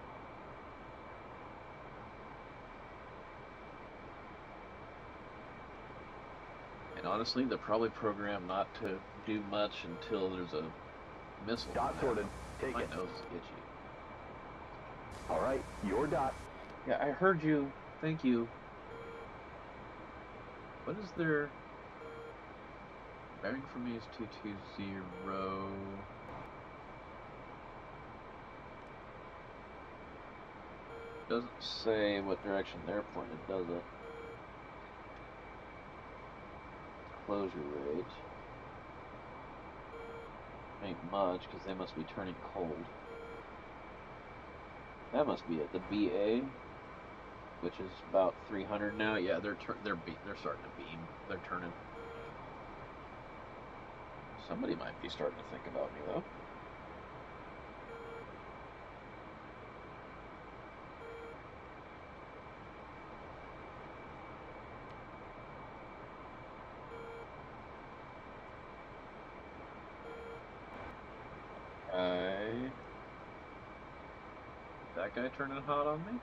Speaker 1: And honestly, they're probably programmed not to do much until there's a missile.
Speaker 3: Dot sorted. Take
Speaker 1: My
Speaker 3: it.
Speaker 1: nose is itchy.
Speaker 3: All right, your dot.
Speaker 1: Yeah, I heard you. Thank you. What is their bearing for me is 220. Doesn't say what direction they're pointed, does it? Closure rate. Ain't much, because they must be turning cold. That must be it. The BA, which is about 300 now. Yeah, they're starting to beam. They're turning. Somebody might be starting to think about me though. That guy turning hot on me?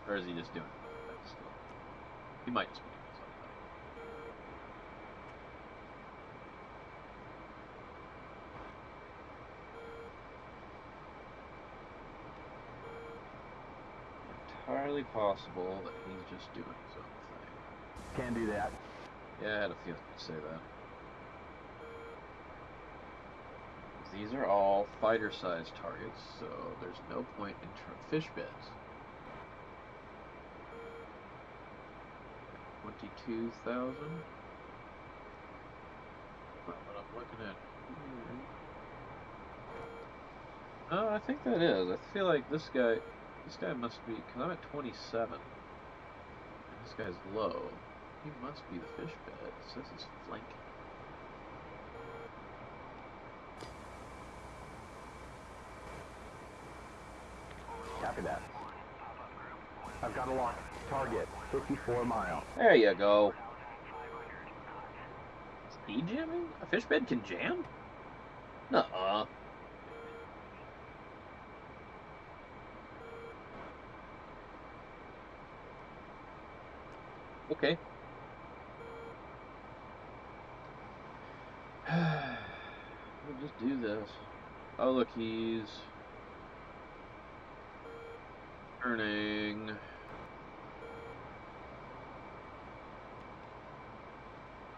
Speaker 1: Or is he just doing that still? He might just be doing something. Entirely possible that he's just doing something.
Speaker 3: Can do that.
Speaker 1: Yeah, I had a feeling you'd say that. These are all fighter-sized targets, so there's no point in fish beds. 22,000. Not what I'm looking at here. Oh, I think that is. I feel like this This guy must be, because I'm at 27. This guy's low. He must be the fish bed. It says he's flanking.
Speaker 3: Copy that. I've got a lock. Target, 54 mile.
Speaker 2: There you go. Speed jamming? A fish bed can jam? Nuh-uh. Okay.
Speaker 1: We'll just do this. Oh, look, he's turning.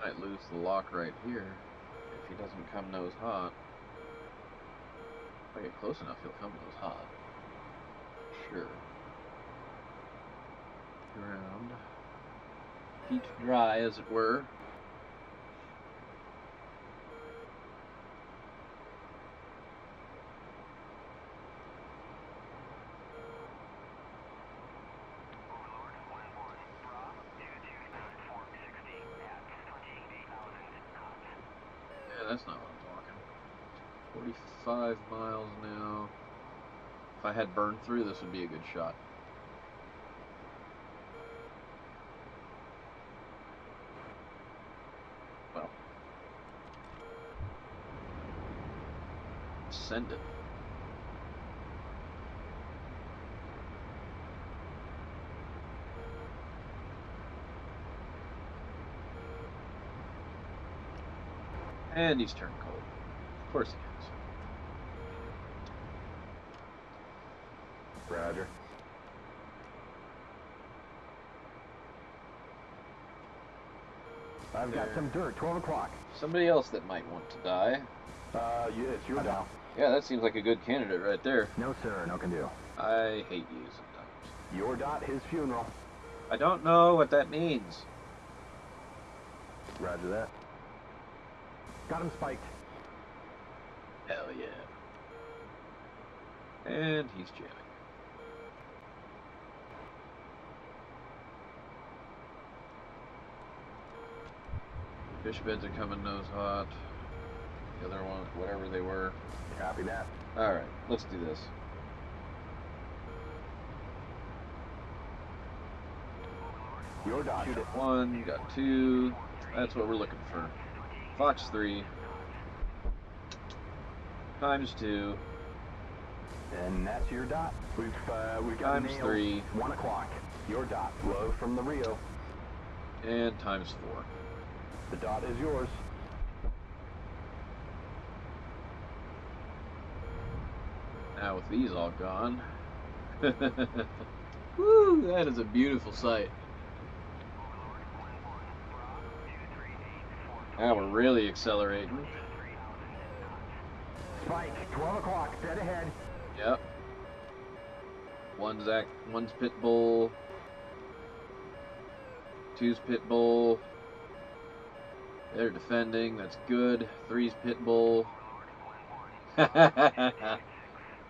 Speaker 1: Might lose the lock right here if he doesn't come nose hot. If I get close enough, he'll come nose hot. Sure. Ground. Feet dry, as it were. That's not what I'm talking. 45 miles now. If I had burned through, this would be a good shot. Well. Send it. And he's turned cold. Of course he is.
Speaker 3: Roger. I've got some dirt, 12 o'clock.
Speaker 1: Somebody else that might want to die.
Speaker 3: Yeah, it's your dial.
Speaker 1: Yeah, that seems like a good candidate right there.
Speaker 3: No, sir, no can do.
Speaker 1: I hate you sometimes.
Speaker 3: Your dot, his funeral.
Speaker 1: I don't know what that means.
Speaker 3: Roger that. Got him spiked.
Speaker 1: Hell yeah. And he's jamming. Fish beds are coming nose hot. The other ones, whatever they were.
Speaker 3: Copy that.
Speaker 1: Alright, let's do this.
Speaker 3: Your dot.
Speaker 1: Shoot at 1, you got 2. That's what we're looking for. Fox 3. Times 2.
Speaker 3: And that's your dot. We've got
Speaker 1: Times
Speaker 3: nails.
Speaker 1: 3.
Speaker 3: 1 o'clock. Your dot. Low from the Rio.
Speaker 1: And times 4.
Speaker 3: The dot is yours.
Speaker 1: Now with these all gone. Woo, that is a beautiful sight. Now we're really accelerating.
Speaker 3: Spike, 12 o'clock, dead ahead.
Speaker 1: Yep. One's pit bull. 2's pit bull. They're defending, that's good. 3's pit bull.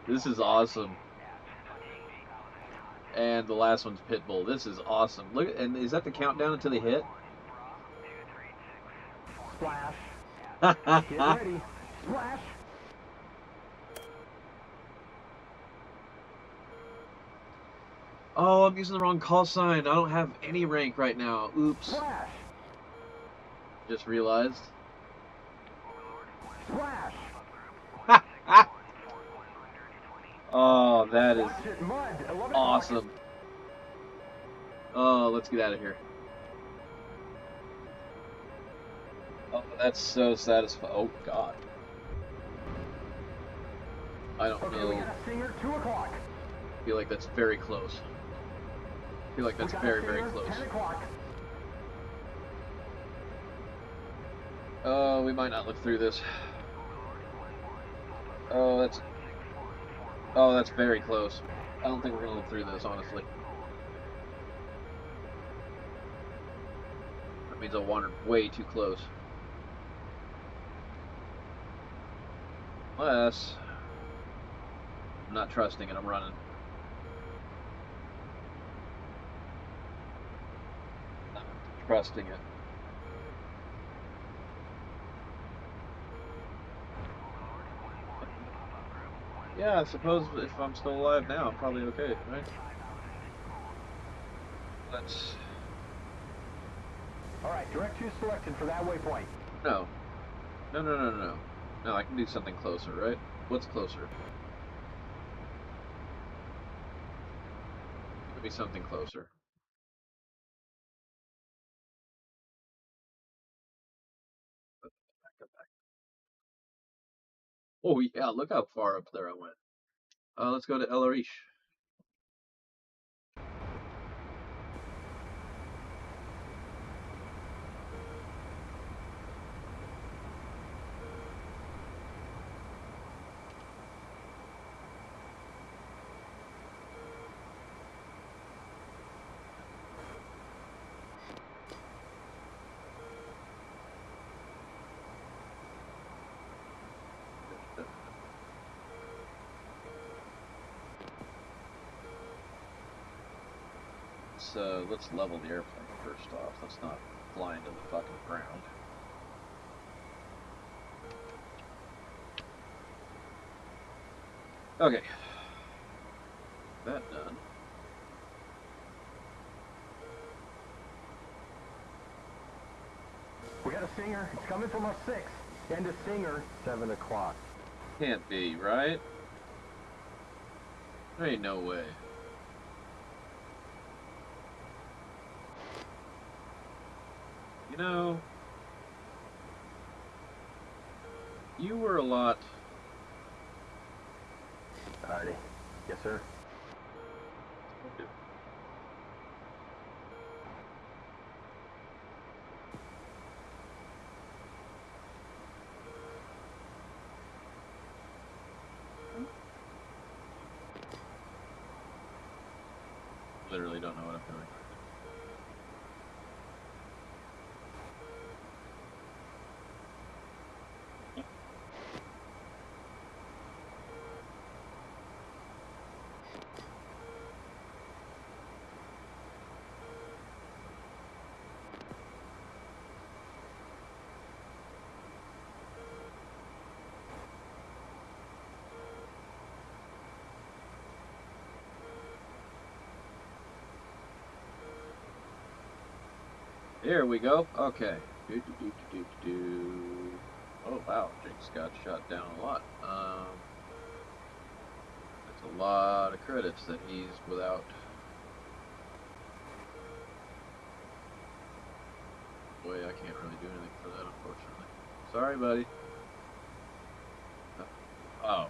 Speaker 1: This is awesome. And the last one's pit bull. This is awesome. Look, and is that the countdown until they hit?
Speaker 3: Splash. Get ready. Splash.
Speaker 1: Oh, I'm using the wrong call sign. I don't have any rank right now. Oops.
Speaker 3: Splash.
Speaker 1: Just realized.
Speaker 3: Splash.
Speaker 1: Oh, that is
Speaker 3: Watch it, mud. 11
Speaker 1: awesome. Oh, let's get out of here. Oh, that's so satisfying. Oh, God. I don't
Speaker 3: Okay,
Speaker 1: know.
Speaker 3: we got a singer, 2 o'clock.
Speaker 1: I feel like that's very close. I feel like that's
Speaker 3: We got a
Speaker 1: very, very
Speaker 3: singer,
Speaker 1: close.
Speaker 3: 10 o'clock.
Speaker 1: Oh, we might not look through this. Oh, that's very close. I don't think we're gonna look through this, honestly. That means I wandered way too close. Unless I'm not trusting it, I'm running.
Speaker 2: trusting it. Yeah, I suppose if I'm still alive now, I'm probably okay, right? Let's...
Speaker 3: Alright, direct two selected for that waypoint.
Speaker 2: No. No. No, I can do something closer, right? What's closer? Give me something closer. Oh yeah, look how far up there I went. Let's go to El Arish. Let's level the airplane first off. Let's not fly into the fucking ground. Okay. That done.
Speaker 3: We got a Stinger. It's coming from our 6. And a Stinger, 7 o'clock.
Speaker 2: Can't be, right? There ain't no way. You know, you were a lot...
Speaker 3: Alrighty. Yes, sir.
Speaker 2: Literally don't know what I'm doing. Here we go. Okay. Oh wow, Jinx got shot down a lot. That's a lot of credits that he's without. Boy, I can't really do anything for that, unfortunately. Sorry, buddy. Oh.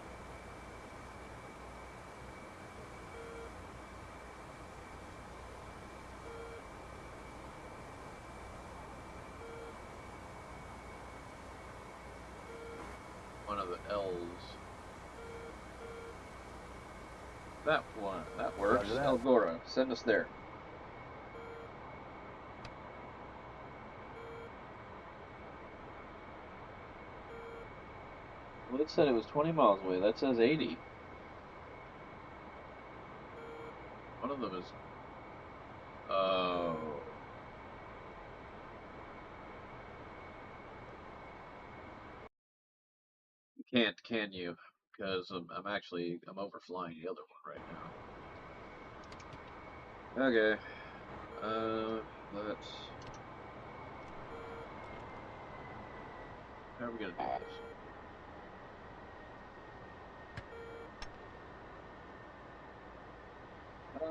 Speaker 2: One of the L's. That one. That works.
Speaker 3: Roger that.
Speaker 2: Elgora, send us there. Well, it said it was 20 miles away. That says 80. One of them is... Oh. You can't, can you? Because I'm overflying the other one right now. Okay. Let's... How are we gonna do this?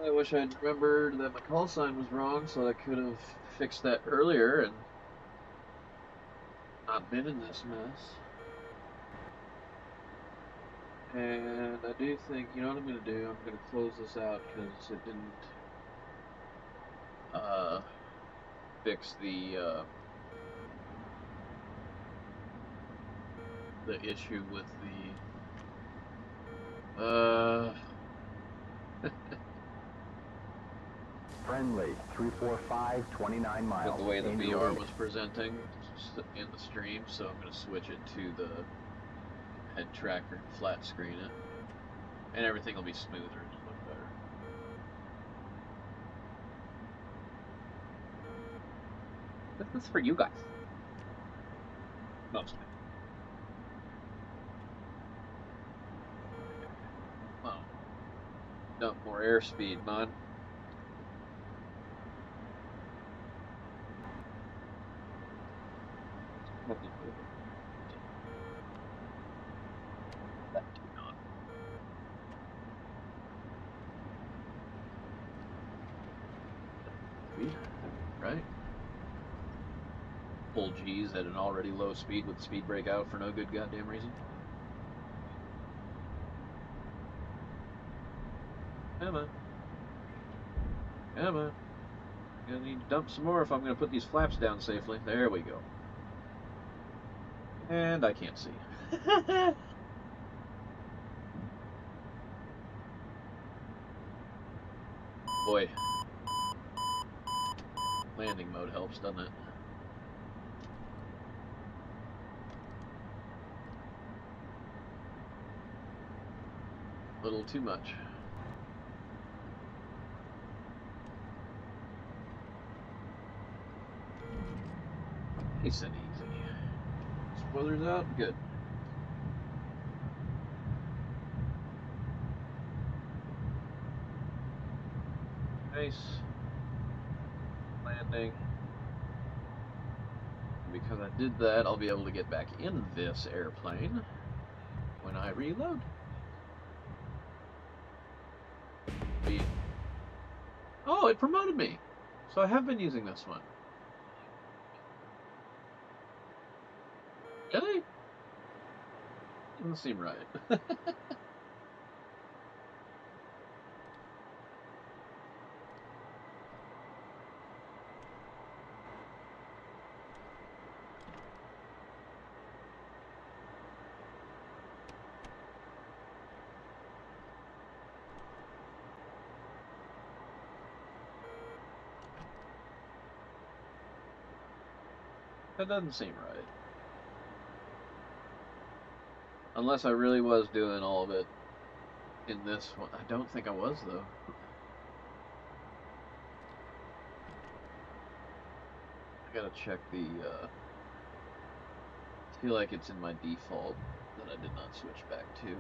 Speaker 2: I wish I'd remembered that my call sign was wrong, so I could have fixed that earlier and not been in this mess. And I do think, you know what I'm going to do? I'm going to close this out because it didn't fix the issue with the
Speaker 3: Friendly, 345, 29 miles.
Speaker 2: with the way the
Speaker 3: Angel
Speaker 2: VR
Speaker 3: Eight.
Speaker 2: was presenting in the stream, so I'm going to switch it to the head tracker and flat screen it, and everything will be smoother and look better. This is for you guys. Mostly. Well, dump more airspeed, man. Nothing to it. That too not. Right? Full G's at an already low speed with speed brake out for no good goddamn reason. Come on. Come on. Gonna need to dump some more if I'm gonna put these flaps down safely. There we go. And I can't see. Boy. Landing mode helps, doesn't it? A little too much. Nice and easy. Spoilers out, good. Nice. Landing. Because I did that, I'll be able to get back in this airplane when I reload. Oh, it promoted me. So I have been using this one. Really? Doesn't seem right. That doesn't seem right. Unless I really was doing all of it in this one. I don't think I was, though. I gotta check the, I feel like it's in my default that I did not switch back to.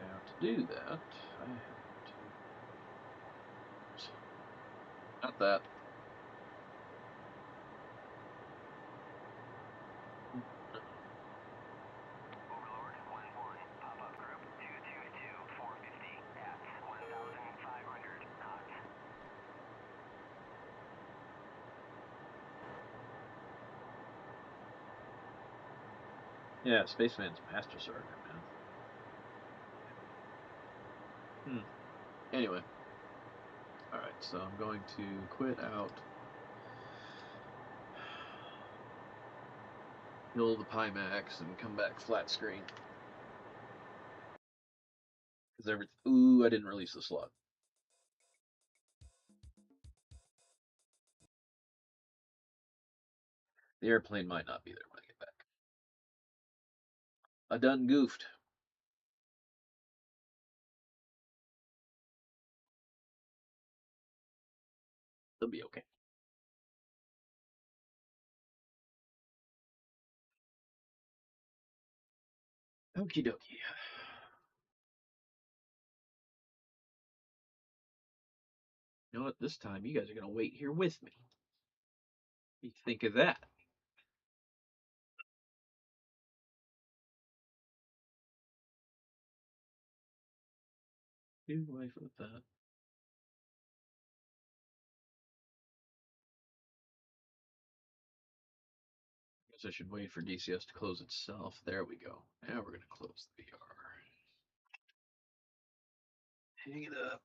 Speaker 2: Now to do that, I have to... Not that.
Speaker 3: Overlord 1-1, pop-up group 222-450 at 1,500 knots.
Speaker 1: Yeah, Spaceman's Master Sergeant, man. Anyway. Alright, so I'm going to quit out. Kill the Pimax and come back flat screen. Because every... Ooh, I didn't release the slot. The airplane might not be there when I get back. I done goofed. They'll be okay. Okie dokie. You know what? This time you guys are going to wait here with me. What do you think of that? Do I flip that? Guess I should wait for DCS to close itself. There we go. Now we're going to close the VR. Hang it up.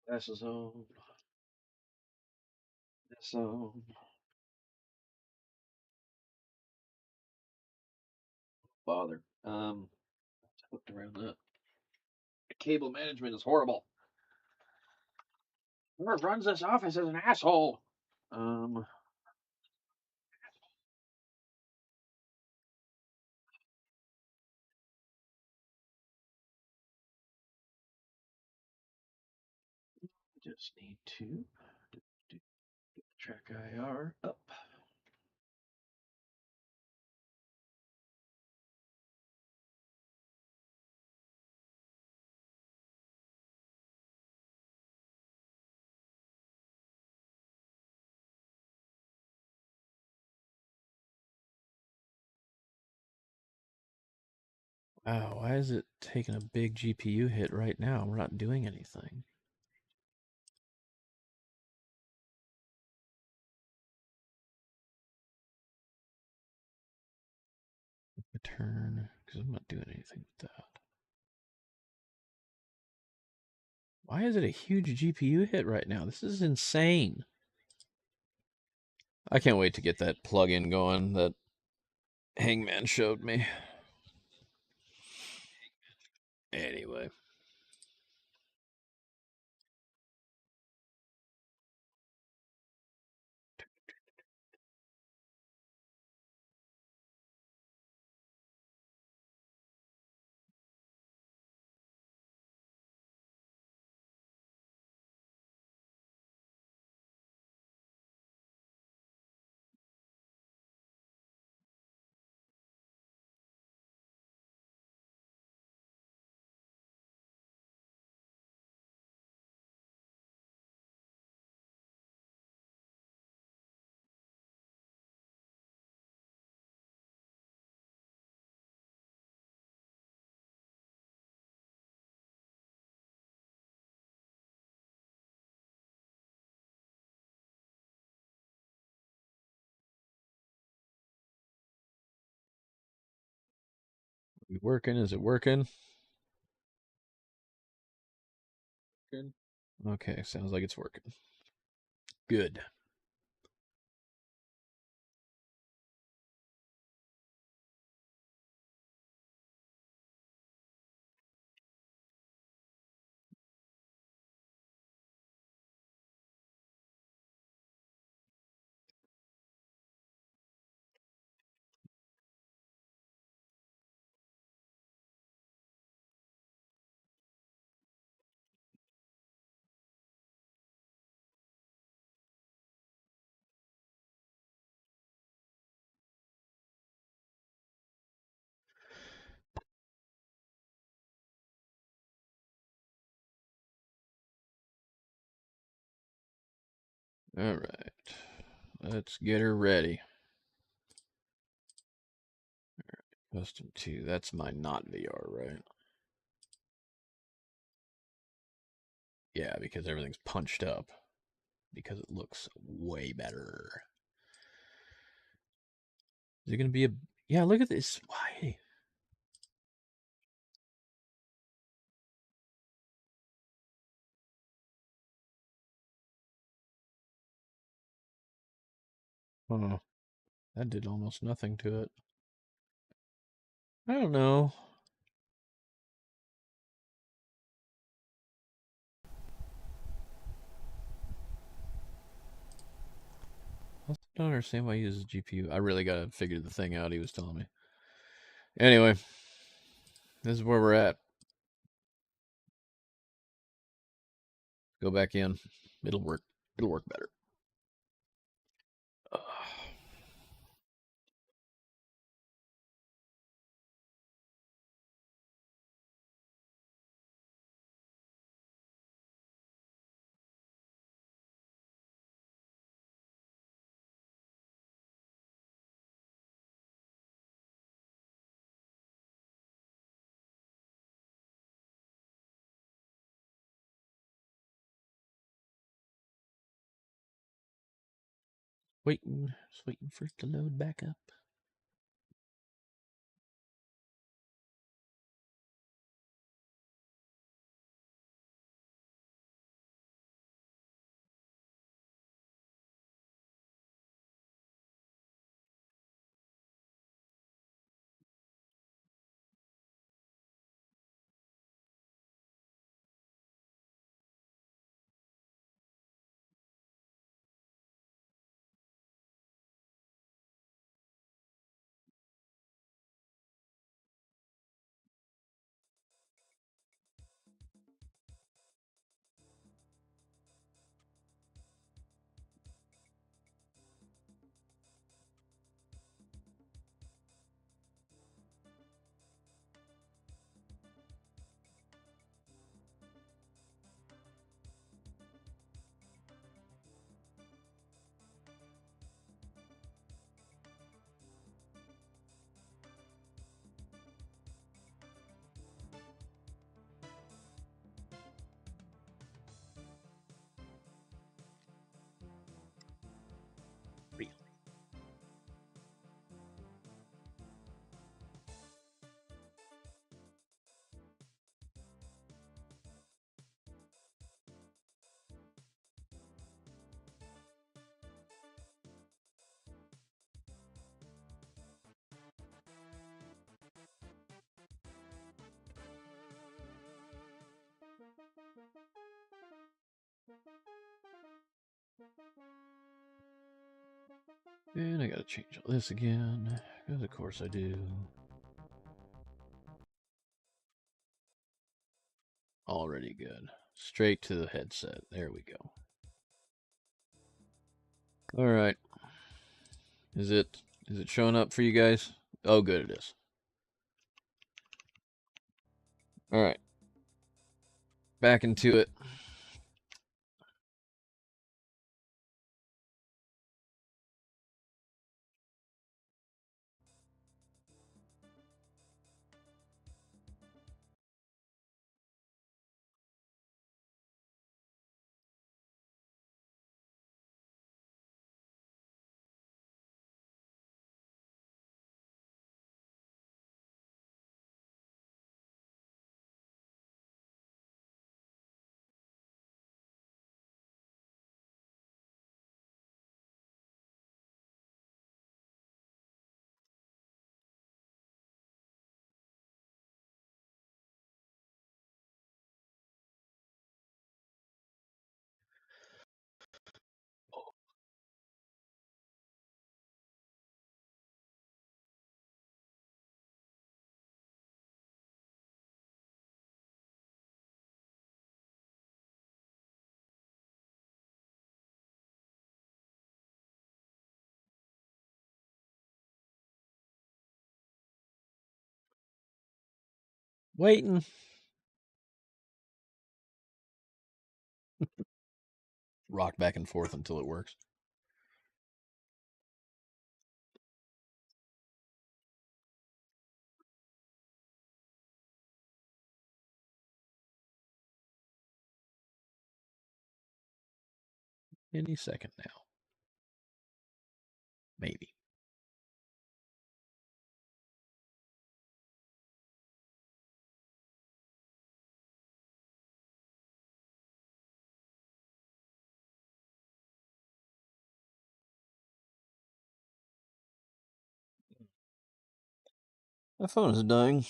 Speaker 1: Glasses on. This on. Bother.
Speaker 2: Looked around that. Cable management is horrible. Whoever runs this office is an asshole.
Speaker 1: Just need to get track IR up. Wow, why is it taking a big GPU hit right now? We're not doing anything. Return, because I'm not doing anything with that. Why is it a huge GPU hit right now? This is insane. I can't wait to get that plugin going that Hangman showed me. Anyway. We working? Is it working? Okay, sounds like it's working. Good. All right. Let's get her ready. Custom 2. That's my not VR, right? Yeah, because everything's punched up. Because it looks way better. Is it going to be a... Yeah, look at this. Why? Oh, that did almost nothing to it. I don't know. I don't understand why he uses GPU. I really got to figure the thing out he was telling me. Anyway, this is where we're at. Go back in. It'll work. It'll work better. Just waiting for it to load back up. And I gotta change all this again, because of course I do. Already good. Straight to the headset. There we go. All right. Is it showing up for you guys? Oh, good, it is. All right. Back into it. Waiting. Rock back and forth until it works. Any second now. Maybe. My phone is dying.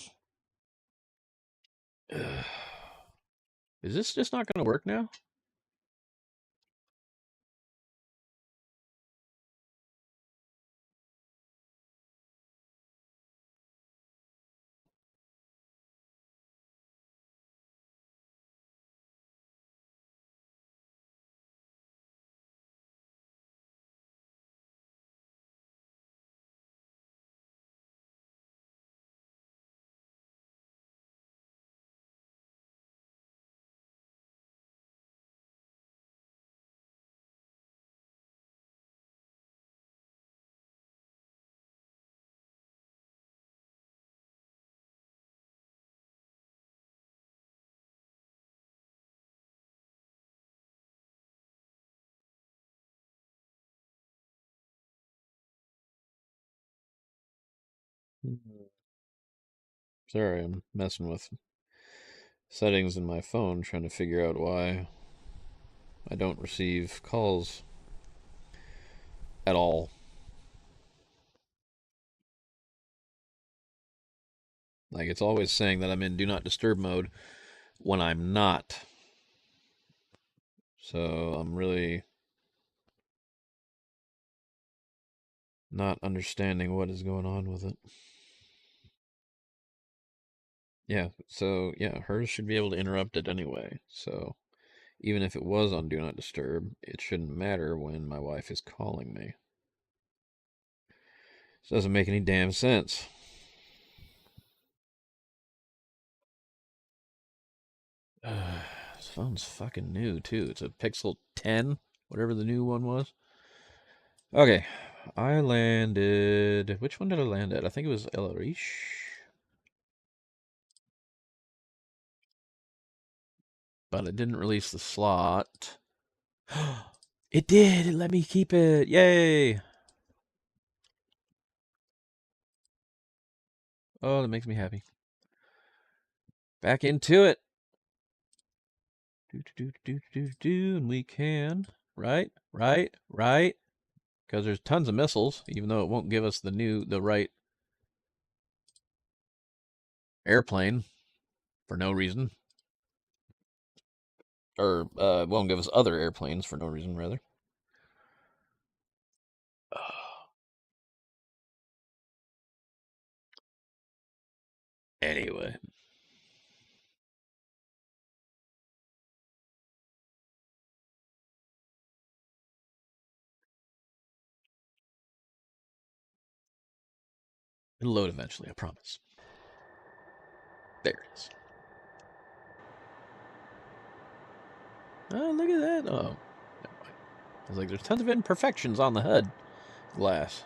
Speaker 1: Is this just not going to work now? Sorry, I'm messing with settings in my phone trying to figure out why I don't receive calls at all. Like, it's always saying that I'm in do not disturb mode when I'm not. So I'm really not understanding what is going on with it. Yeah, so yeah, hers should be able to interrupt it anyway. So even if it was on do not disturb, it shouldn't matter when my wife is calling me. This doesn't make any damn sense. This phone's fucking new too. It's a Pixel 10, whatever the new one was. Okay, I landed. Which one did I land at? I think it was El Arish. But it didn't release the slot. It did! It let me keep it! Yay! Oh, that makes me happy. Back into it! And we can. Right? Because there's tons of missiles, even though it won't give us the right airplane for no reason. Or, it won't give us other airplanes for no reason, rather.
Speaker 2: Anyway. It'll load eventually, I promise. There it is. Oh, look at that. Oh, never mind. I was like, there's tons of imperfections on the HUD glass.